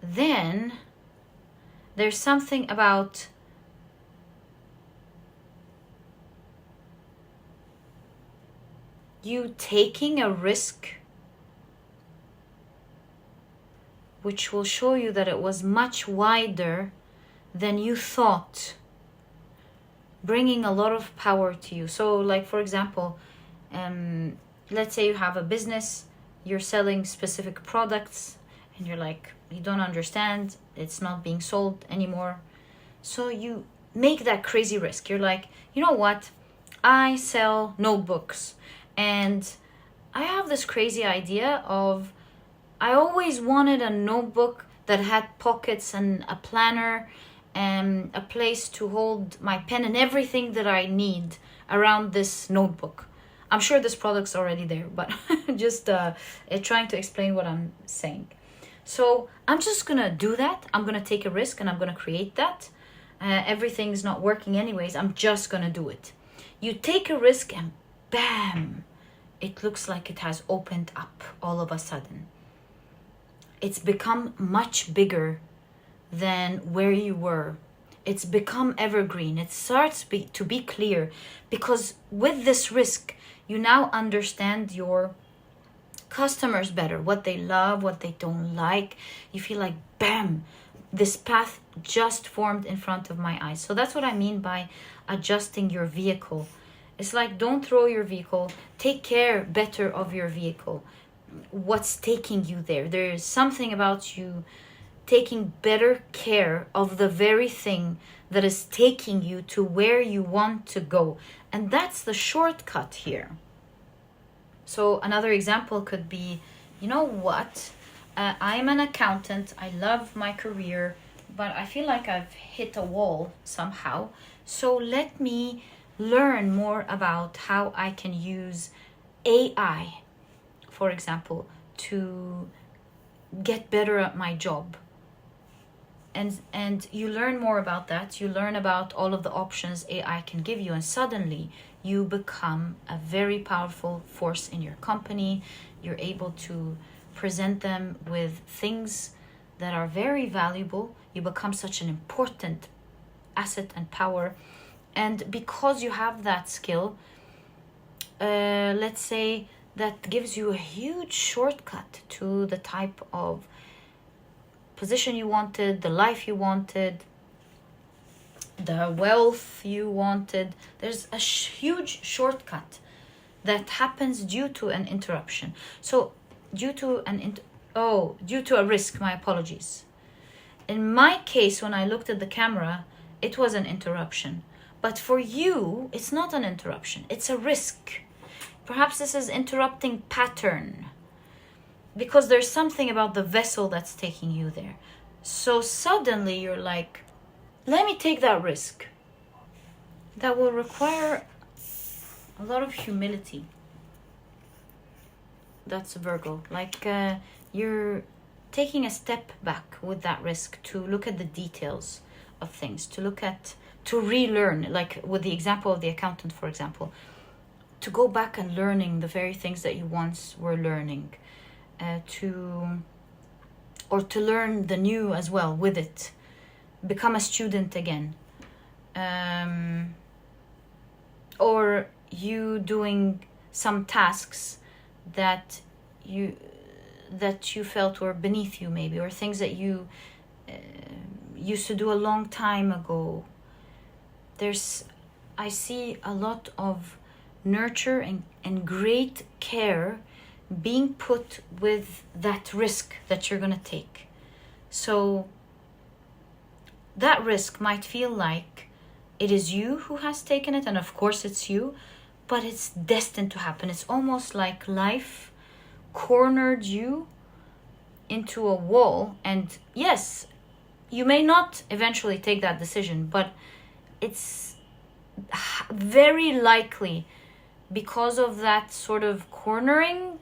then there's something about you taking a risk which will show you that it was much wider than you thought, bringing a lot of power to you. So like, for example, let's say you have a business, you're selling specific products, and you're like, you don't understand, it's not being sold anymore. So you make that crazy risk. You're like, you know what? I sell notebooks, and I have this crazy idea of, I always wanted a notebook that had pockets and a planner and a place to hold my pen and everything that I need around this notebook. I'm sure this product's already there, but just trying to explain what I'm saying. So I'm just gonna do that. I'm gonna take a risk and I'm gonna create that. Everything's not working anyways. I'm just gonna do it. You take a risk and bam, it looks like it has opened up all of a sudden. It's become much bigger than where you were. it's become evergreen. It starts to be clear, because with this risk, you now understand your customers better, what they love, what they don't like. You feel like, bam, this path just formed in front of my eyes. So that's what I mean by adjusting your vehicle. It's like, don't throw your vehicle, take care better of your vehicle. What's taking you there? There's something about you taking better care of the very thing that is taking you to where you want to go. And that's the shortcut here. So another example could be, you know what? I'm an accountant. I love my career, but I feel like I've hit a wall somehow. So let me learn more about how I can use AI, for example, to get better at my job. And you learn more about that. You learn about all of the options AI can give you, and suddenly you become a very powerful force in your company. You're able to present them with things that are very valuable. You become such an important asset and power. And because you have that skill, let's say that gives you a huge shortcut to the type of position you wanted, the life you wanted, the wealth you wanted. There's a huge shortcut that happens due to an interruption. So due to a risk, my apologies. In my case, when I looked at the camera, it was an interruption. But for you, it's not an interruption, it's a risk. Perhaps this is interrupting pattern, because there's something about the vessel that's taking you there. So suddenly you're like, let me take that risk. That will require a lot of humility. That's Virgo. Like you're taking a step back with that risk to look at the details of things, to relearn, like with the example of the accountant, for example, to go back and learning the very things that you once were learning. To learn the new as well with it, become a student again, or you doing some tasks that you felt were beneath you, maybe, or things that you used to do a long time ago. I see a lot of nurture and great care being put with that risk that you're going to take. So that risk might feel like it is you who has taken it, and of course it's you, but it's destined to happen. It's almost like life cornered you into a wall, and yes, you may not eventually take that decision, but it's very likely because of that sort of cornering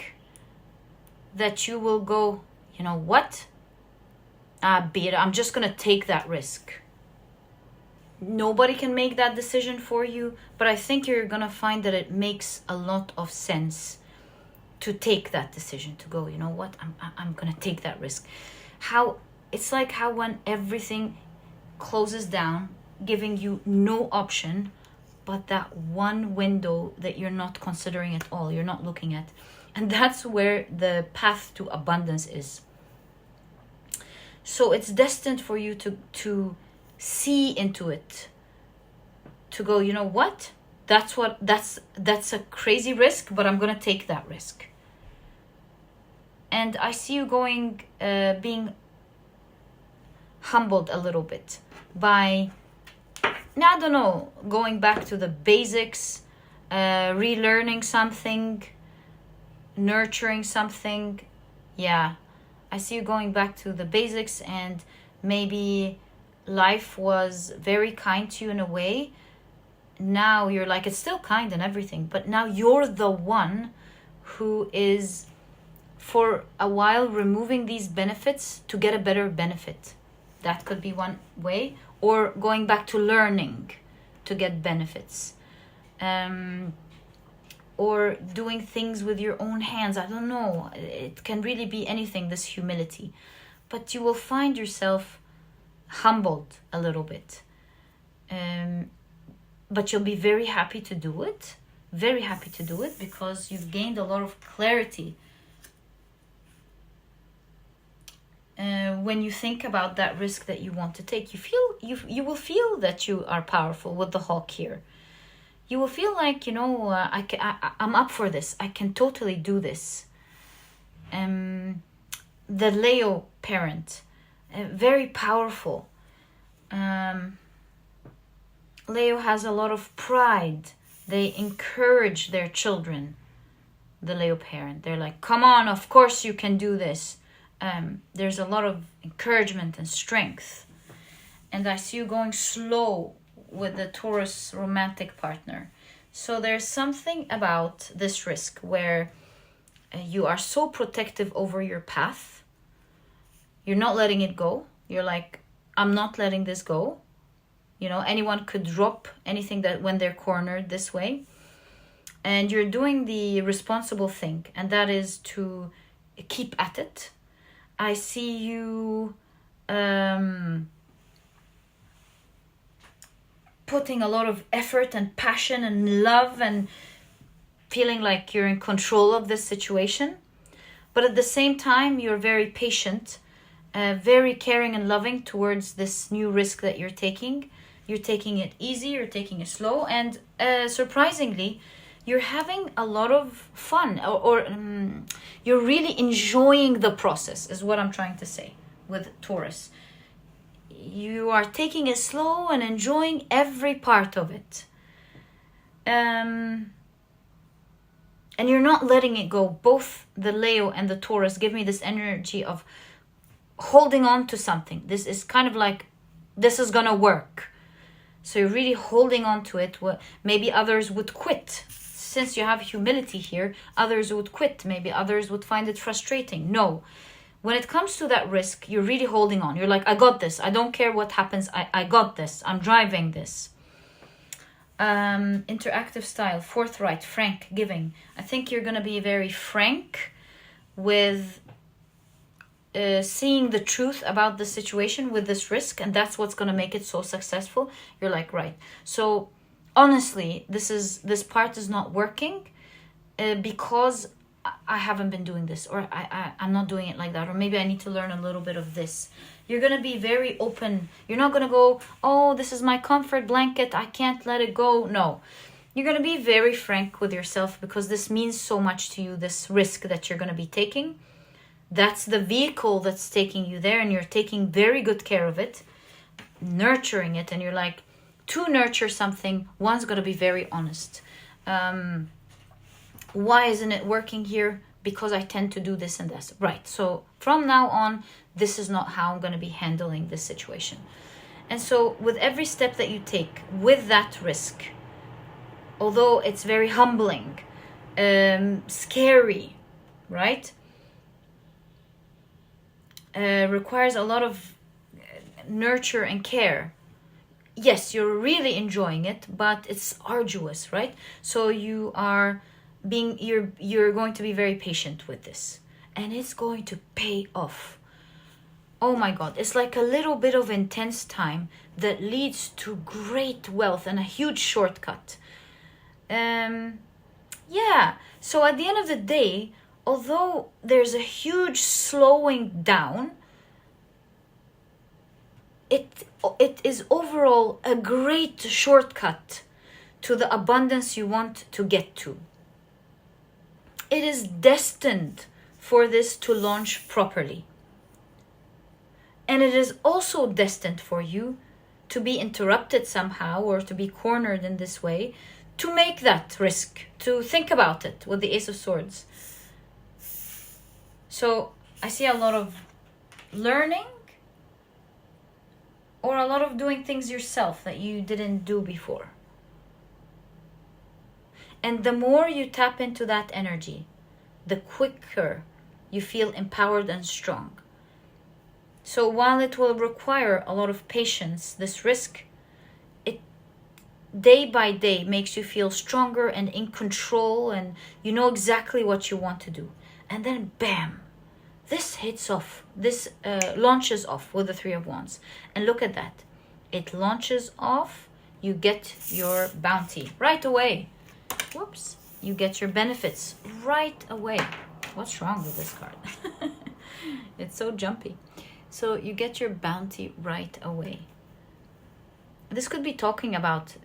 that you will go, you know what? Be it, I'm just going to take that risk. Nobody can make that decision for you, but I think you're going to find that it makes a lot of sense to take that decision, to go, you know what? I'm going to take that risk. It's like how when everything closes down, giving you no option, but that one window that you're not considering at all, you're not looking at. And that's where the path to abundance is. So it's destined for you to see into it, to go, you know what? That's a crazy risk, but I'm going to take that risk. And I see you going, being humbled a little bit by, I don't know, going back to the basics, relearning something, nurturing something. Yeah, I see you going back to the basics, and maybe life was very kind to you in a way. Now you're like, it's still kind and everything, but now you're the one who is for a while removing these benefits to get a better benefit. That could be one way. Or going back to learning to get benefits. Or doing things with your own hands. I don't know. It can really be anything, this humility. But you will find yourself humbled a little bit. But you'll be very happy to do it. Very happy to do it because you've gained a lot of clarity. When you think about that risk that you want to take, you will feel that you are powerful with the Hawk here. You will feel like, I'm up for this. I can totally do this. The Leo parent, very powerful. Leo has a lot of pride. They encourage their children. The Leo parent, they're like, come on, of course you can do this. There's a lot of encouragement and strength. And I see you going slow with the Taurus romantic partner. So there's something about this risk where you are so protective over your path. You're not letting it go. You're like, I'm not letting this go. Anyone could drop anything that when they're cornered this way. And you're doing the responsible thing, and that is to keep at it. I see you putting a lot of effort and passion and love and feeling like you're in control of this situation. But at the same time, you're very patient, very caring and loving towards this new risk that you're taking. You're taking it easy, you're taking it slow, and surprisingly, you're having a lot of fun, or you're really enjoying the process, is what I'm trying to say with Taurus. You are taking it slow and enjoying every part of it. And you're not letting it go. Both the Leo and the Taurus give me this energy of holding on to something. This is kind of like, this is gonna work. So you're really holding on to it. Maybe others would quit. Since you have humility here, others would quit. Maybe others would find it frustrating. No. When it comes to that risk, you're really holding on. You're like, I got this. I don't care what happens. I got this. I'm driving this. Interactive style, forthright, frank, giving. I think you're going to be very frank with seeing the truth about the situation with this risk, and that's what's going to make it so successful. You're like, right. So honestly, this part is not working because I haven't been doing this, or I'm not doing it like that, or maybe I need to learn a little bit of this. You're going to be very open. You're not going to go, oh, this is my comfort blanket, I can't let it go. No. You're going to be very frank with yourself because this means so much to you, this risk that you're going to be taking. That's the vehicle that's taking you there, and you're taking very good care of it, nurturing it, and you're like, to nurture something, one's going to be very honest. Why isn't it working here? Because I tend to do this and this. Right. So from now on, this is not how I'm going to be handling this situation. And so with every step that you take with that risk, although it's very humbling, scary, right? Requires a lot of nurture and care. Yes, you're really enjoying it, but it's arduous, right? So you're going to be very patient with this, and it's going to pay off. Oh my God, it's like a little bit of intense time that leads to great wealth and a huge shortcut. Yeah, so at the end of the day, although there's a huge slowing down, it is overall a great shortcut to the abundance you want to get to. It is destined for this to launch properly. And it is also destined for you to be interrupted somehow, or to be cornered in this way, to make that risk, to think about it with the Ace of Swords. So I see a lot of learning, or a lot of doing things yourself that you didn't do before. And the more you tap into that energy, the quicker you feel empowered and strong. So while it will require a lot of patience, this risk, it day by day makes you feel stronger and in control, and you know exactly what you want to do. And then bam, this hits off, this launches off with the Three of Wands. And look at that. It launches off you get your bounty right away. Whoops. You get your benefits right away. What's wrong with this card? It's so jumpy. So you get your bounty right away. This could be talking about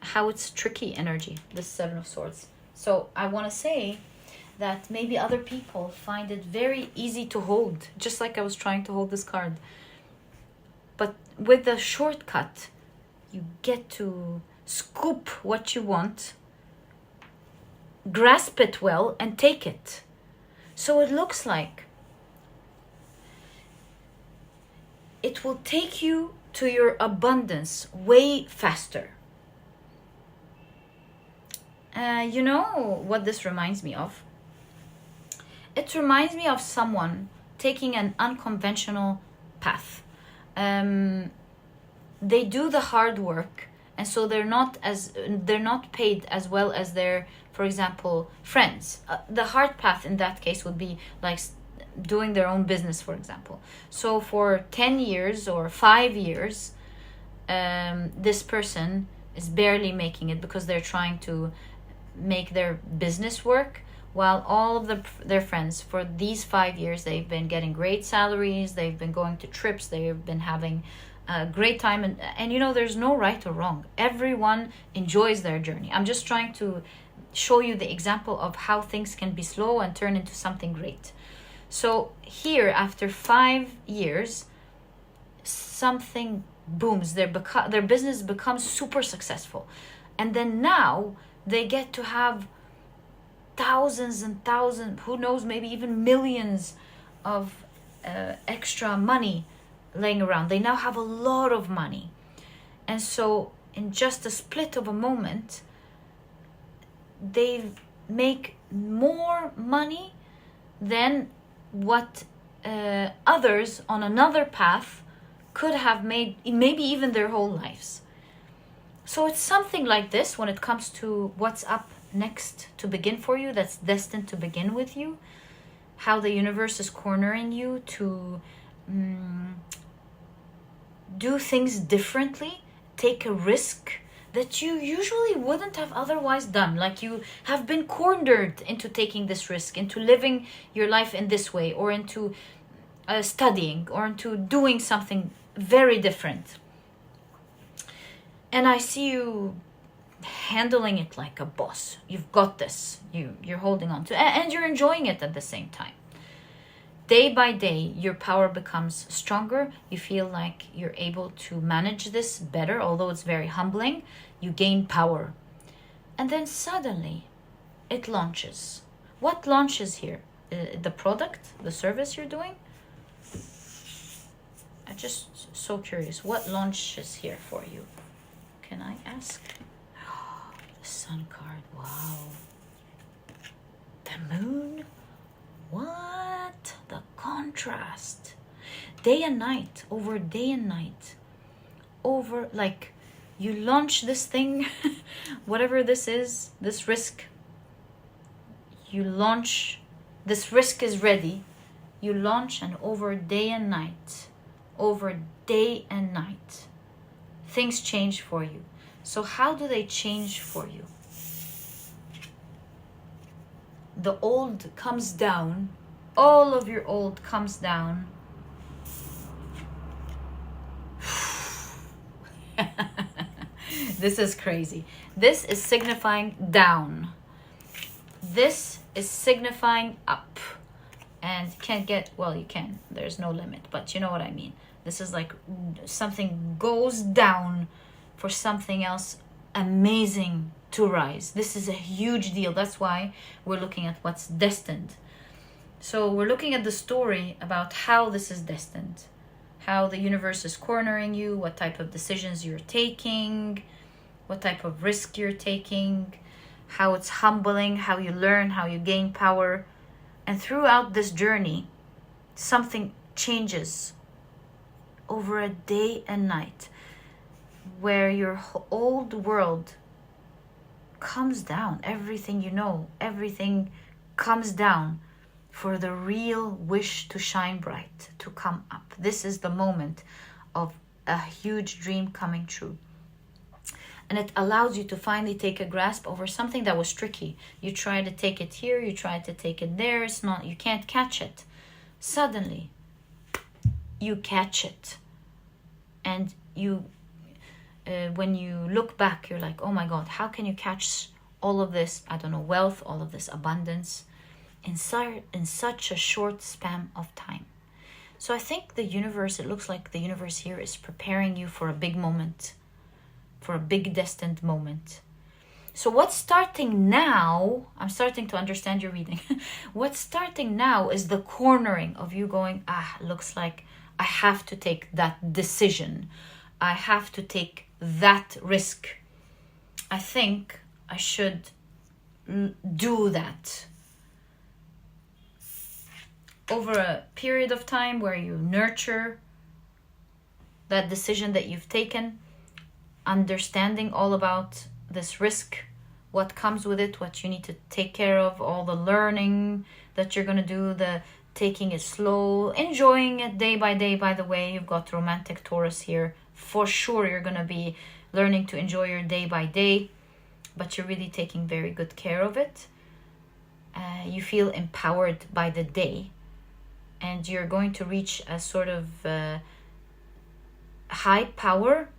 how it's tricky energy, the Seven of Swords. So I want to say that maybe other people find it very easy to hold, just like I was trying to hold this card. But with the shortcut, you get to scoop what you want, grasp it well, and take it. So it looks like it will take you to your abundance way faster. You know what this reminds me of? It reminds me of someone taking an unconventional path. They do the hard work, and so they're not paid as well as their, for example, friends. The hard path in that case would be like doing their own business, for example. So for 10 years or 5 years, this person is barely making it because they're trying to make their business work, while all of their friends for these 5 years, they've been getting great salaries, they've been going to trips, they've been having a great time, and you know, there's no right or wrong. Everyone enjoys their journey. I'm just trying to show you the example of how things can be slow and turn into something great. So here, after 5 years, something booms. Their business becomes super successful, and then now they get to have thousands and thousands, who knows, maybe even millions of extra money laying around. They now have a lot of money, and so in just a split of a moment, they make more money than what others on another path could have made, maybe even their whole lives. So it's something like this when it comes to what's up next to begin for you, that's destined to begin with you, how the universe is cornering you to do things differently, take a risk that you usually wouldn't have otherwise done. Like you have been cornered into taking this risk, into living your life in this way, or into studying, or into doing something very different. And I see you handling it like a boss. You've got this. You're holding on to it, and you're enjoying it at the same time. Day by day, your power becomes stronger. You feel like you're able to manage this better, although it's very humbling. You gain power. And then suddenly, it launches. What launches here? The product, the service you're doing? I'm just so curious. What launches here for you? Can I ask? The Sun card. Wow. The Moon. What? The contrast. Day and night. Over day and night. Over, like, you launch this thing, whatever this is, this risk. You launch, this risk is ready. You launch, and over day and night. Over day and night. Things change for you. So how do they change for you? The old comes down. All of your old comes down. This is crazy. This is signifying down. This is signifying up. And you can't get, well, you can. There's no limit, but you know what I mean. This is like something goes down for something else amazing to rise. This is a huge deal. That's why we're looking at what's destined. So we're looking at the story about how this is destined, how the universe is cornering you, what type of decisions you're taking, what type of risk you're taking, how it's humbling, how you learn, how you gain power. And throughout this journey, something changes over a day and night, where your old world comes down. Everything you know, everything comes down for the real wish to shine bright, to come up. This is the moment of a huge dream coming true. And it allows you to finally take a grasp over something that was tricky. You try to take it here, you try to take it there, it's not, you can't catch it. Suddenly, you catch it. And you, when you look back, you're like, oh my God, how can you catch all of this, I don't know, wealth, all of this abundance in such a short span of time? So I think the universe, it looks like the universe here is preparing you for a big moment, for a big destined moment. So what's starting now, I'm starting to understand your reading. What's starting now is the cornering of you going, looks like I have to take that decision. I have to take that risk. I think I should do that. Over a period of time where you nurture that decision that you've taken, understanding all about this risk, what comes with it, what you need to take care of, all the learning that you're going to do, the taking it slow, enjoying it day by day. By the way, you've got romantic Taurus here. For sure, you're going to be learning to enjoy your day by day, but you're really taking very good care of it. You feel empowered by the day, and you're going to reach a sort of high power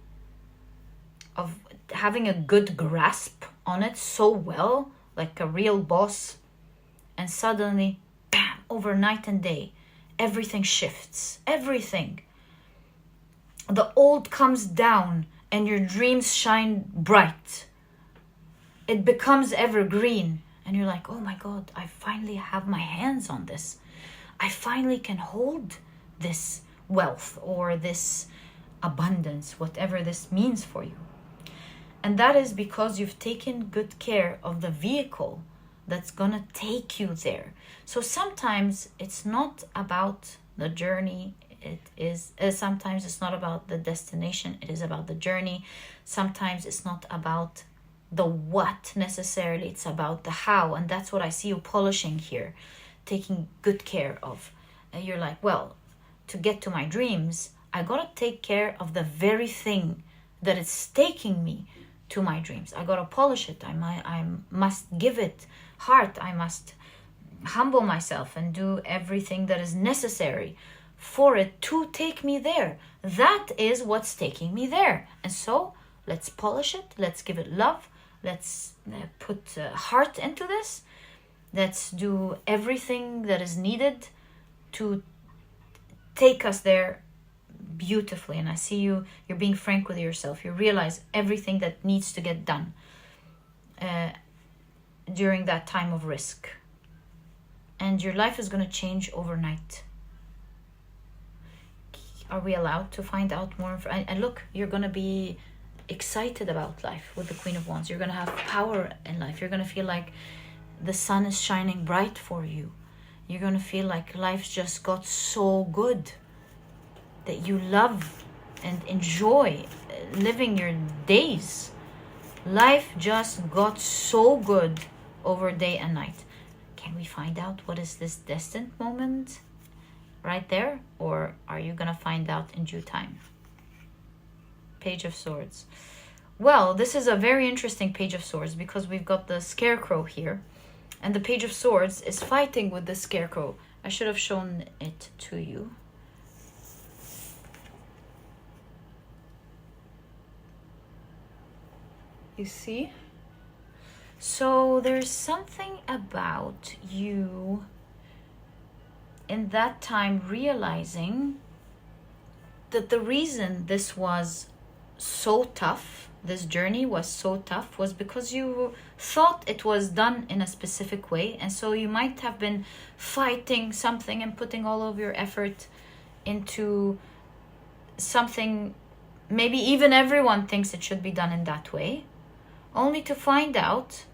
of having a good grasp on it so well, like a real boss. And suddenly, bam, over night and day, everything shifts. Everything. The old comes down and your dreams shine bright. It becomes evergreen. And you're like, oh my God, I finally have my hands on this. I finally can hold this wealth or this abundance, whatever this means for you. And that is because you've taken good care of the vehicle that's going to take you there. So sometimes it's not about the journey. Sometimes it's not about the destination. It is about the journey. Sometimes it's not about the what necessarily. It's about the how. And that's what I see you polishing here, taking good care of. And you're like, well, to get to my dreams, I got to take care of the very thing that is taking me to my dreams. I got to polish it. I must give it heart. I must humble myself and do everything that is necessary for it to take me there. That is what's taking me there. And so let's polish it. Let's give it love. Let's put heart into this. Let's do everything that is needed to take us there beautifully. And I see you're being frank with yourself. You realize everything that needs to get done during that time of risk. And your life is going to change overnight. Are we allowed to find out more? And look, you're going to be excited about life with the Queen of Wands. You're going to have power in life. You're going to feel like the sun is shining bright for you. You're going to feel like life's just got so good that you love and enjoy living your days. Life just got so good over day and night. Can we find out what is this destined moment right there? Or are you going to find out in due time? Page of Swords. Well, this is a very interesting Page of Swords because we've got the Scarecrow here. And the Page of Swords is fighting with the Scarecrow. I should have shown it to you. You see? So there's something about you in that time realizing that the reason this was so tough, this journey was so tough, was because you thought it was done in a specific way. And so you might have been fighting something and putting all of your effort into something, maybe even everyone thinks it should be done in that way, only to find out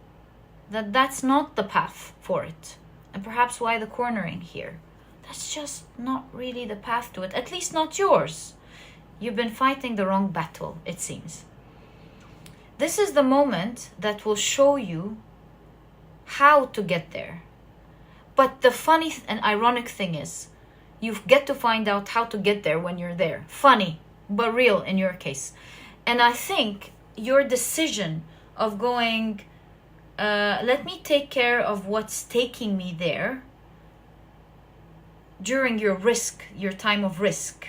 that that's not the path for it. And perhaps why the cornering here. That's just not really the path to it, at least not yours. You've been fighting the wrong battle, it seems. This is the moment that will show you how to get there. But the funny and ironic thing is, you get to find out how to get there when you're there. Funny, but real in your case. And I think your decision of going, let me take care of what's taking me there during your time of risk,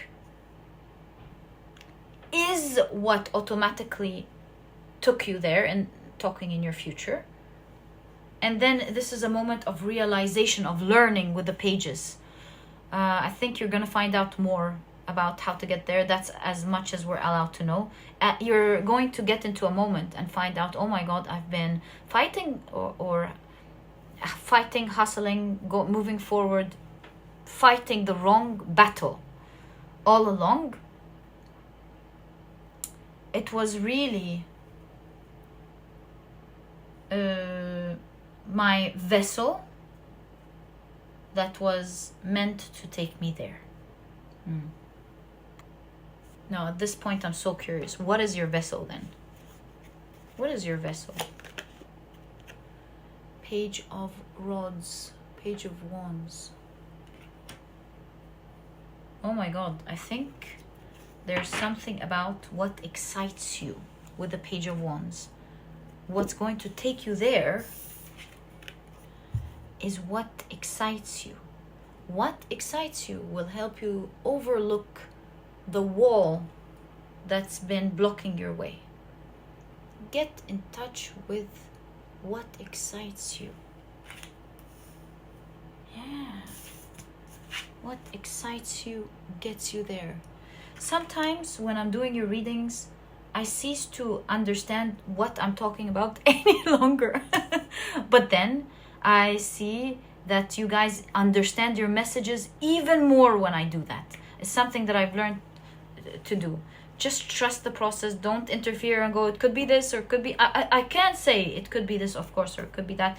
is what automatically took you there and talking in your future. And then this is a moment of realization, of learning with the pages. I think you're going to find out more about how to get there. That's as much as we're allowed to know. You're going to get into a moment and find out, oh my God, I've been fighting or fighting, hustling, moving forward, fighting the wrong battle all along. It was really my vessel that was meant to take me there. Now, at this point, I'm so curious. What is your vessel then? What is your vessel? Page of Rods, Page of Wands. Oh my God, I think there's something about what excites you with the Page of Wands. What's going to take you there is what excites you. What excites you will help you overlook the wall that's been blocking your way. Get in touch with what excites you. Yeah. What excites you gets you there. Sometimes when I'm doing your readings, I cease to understand what I'm talking about any longer. But then I see that you guys understand your messages even more when I do that. It's something that I've learned to do. Just trust the process. Don't interfere and go, it could be this or it could be... I can't say it could be this, of course, or it could be that.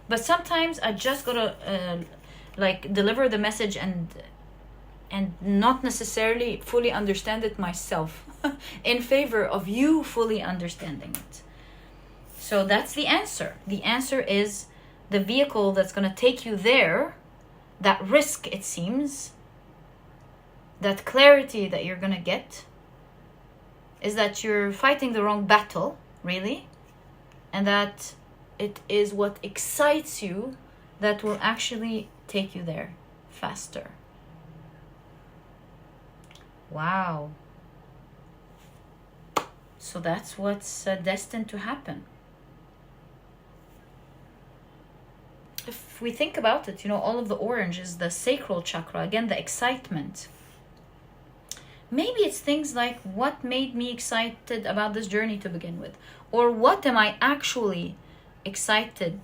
But sometimes I just gotta deliver the message and not necessarily fully understand it myself in favor of you fully understanding it. So that's the answer. The answer is the vehicle that's going to take you there, that risk, it seems, that clarity that you're going to get, is that you're fighting the wrong battle, really, and that it is what excites you that will actually take you there faster. Wow. So that's what's destined to happen. If we think about it, all of the orange is the sacral chakra. Again, the excitement. Maybe it's things like, what made me excited about this journey to begin with? Or what am I actually excited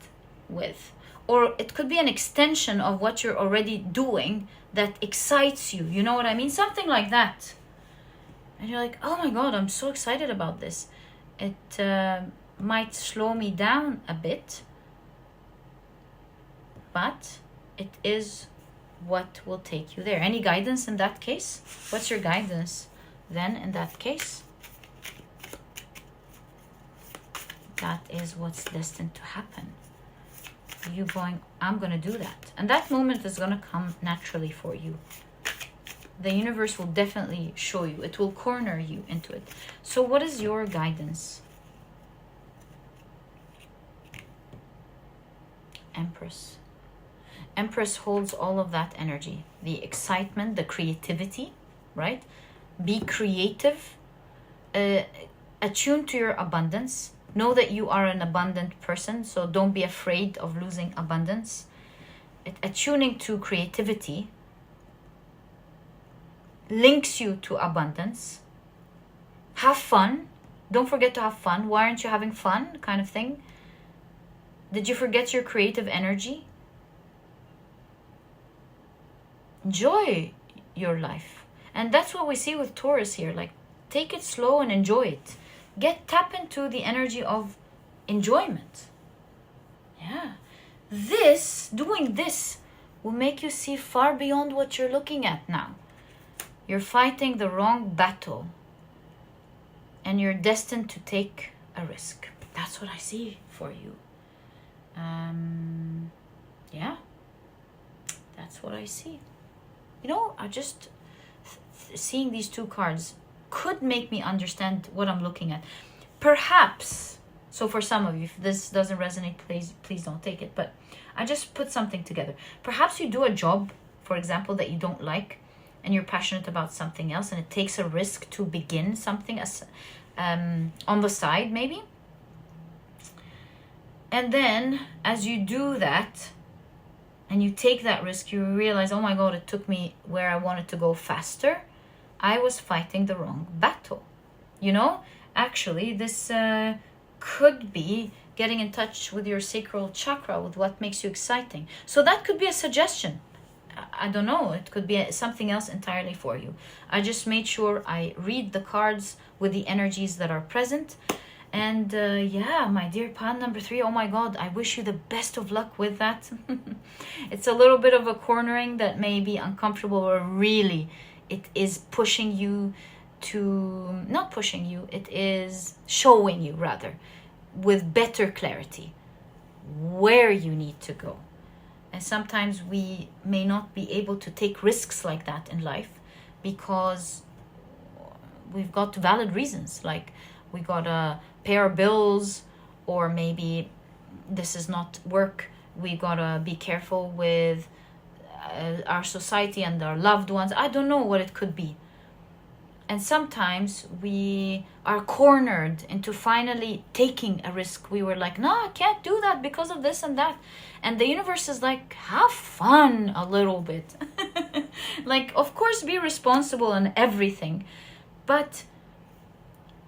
with? Or it could be an extension of what you're already doing that excites you. You know what I mean? Something like that. And you're like, oh my God, I'm so excited about this. It might slow me down a bit, but it is what will take you there. Any guidance in that case? What's your guidance then in that case? That is what's destined to happen. You going, I'm going to do that. And that moment is going to come naturally for you. The universe will definitely show you. It will corner you into it. So what is your guidance? Empress. Empress holds all of that energy. The excitement, the creativity, right? Be creative. Attune to your abundance. Know that you are an abundant person, so don't be afraid of losing abundance. Attuning to creativity links you to abundance. Have fun. Don't forget to have fun. Why aren't you having fun? Kind of thing. Did you forget your creative energy? Enjoy your life. And that's what we see with Taurus here. Like, take it slow and enjoy it. Tap into the energy of enjoyment. Yeah. Doing this will make you see far beyond what you're looking at now. You're fighting the wrong battle. And you're destined to take a risk. That's what I see for you. Yeah. That's what I see. I just... seeing these two cards could make me understand what I'm looking at. perhaps, so for some of you, if this doesn't resonate, please don't take it, but I just put something together. Perhaps you do a job, for example, that you don't like, and you're passionate about something else, and it takes a risk to begin something as on the side maybe. And then as you do that and you take that risk, you realize, oh my God, it took me where I wanted to go faster. I was fighting the wrong battle. You know, actually, this could be getting in touch with your sacral chakra, with what makes you exciting. So that could be a suggestion. I don't know. It could be something else entirely for you. I just made sure I read the cards with the energies that are present. And yeah, my dear pile number 3, oh my God, I wish you the best of luck with that. It's a little bit of a cornering that may be uncomfortable, or really it is pushing you to, not pushing you, it is showing you rather with better clarity where you need to go. And sometimes we may not be able to take risks like that in life because we've got valid reasons, like we gotta pay our bills, or maybe this is not work. We gotta be careful with our society and our loved ones. I don't know what it could be. And sometimes we are cornered into finally taking a risk. We were like, no, I can't do that because of this and that. And the universe is like, have fun a little bit. Like, of course, be responsible and everything. But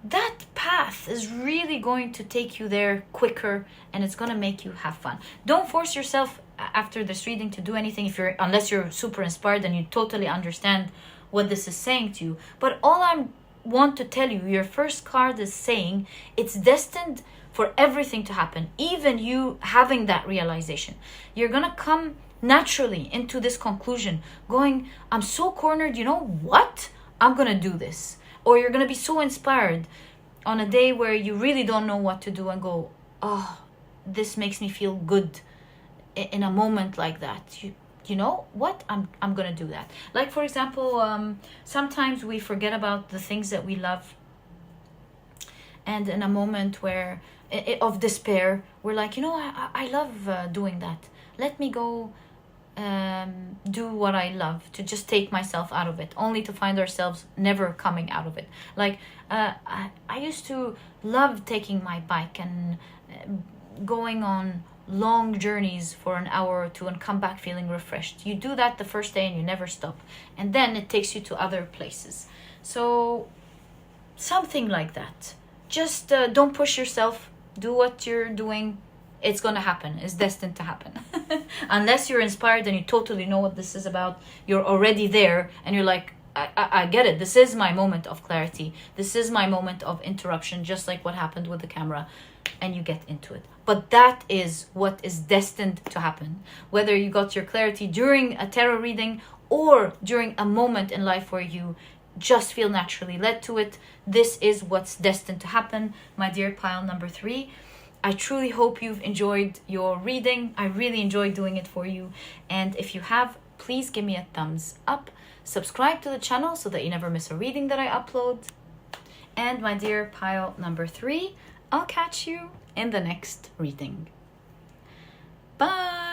that path is really going to take you there quicker, and it's going to make you have fun. Don't force yourself after this reading to do anything unless you're super inspired and you totally understand what this is saying to you. But all I want to tell you, your first card is saying it's destined for everything to happen, even you having that realization. You're gonna come naturally into this conclusion going, I'm so cornered, you know what? I'm gonna do this. Or you're gonna be so inspired on a day where you really don't know what to do and go, oh, this makes me feel good in a moment like that. You know what? I'm gonna do that. Like, for example, sometimes we forget about the things that we love, and in a moment where of despair, we're like, you know, I love doing that. Let me go do what I love, to just take myself out of it, only to find ourselves never coming out of it. Like I used to love taking my bike and going on long journeys for an hour or two and come back feeling refreshed. You do that the first day and you never stop, and then it takes you to other places. So something like that. Just don't push yourself. Do what you're doing. It's gonna happen. It's destined to happen. Unless you're inspired and you totally know what this is about, you're already there and you're like, I get it. This is my moment of clarity. This is my moment of interruption, just like what happened with the camera, and you get into it. But that is what is destined to happen. Whether you got your clarity during a tarot reading or during a moment in life where you just feel naturally led to it, this is what's destined to happen, my dear pile number 3. I truly hope you've enjoyed your reading. I really enjoyed doing it for you. And if you have, please give me a thumbs up. Subscribe to the channel so that you never miss a reading that I upload. And my dear pile number 3, I'll catch you in the next reading. Bye!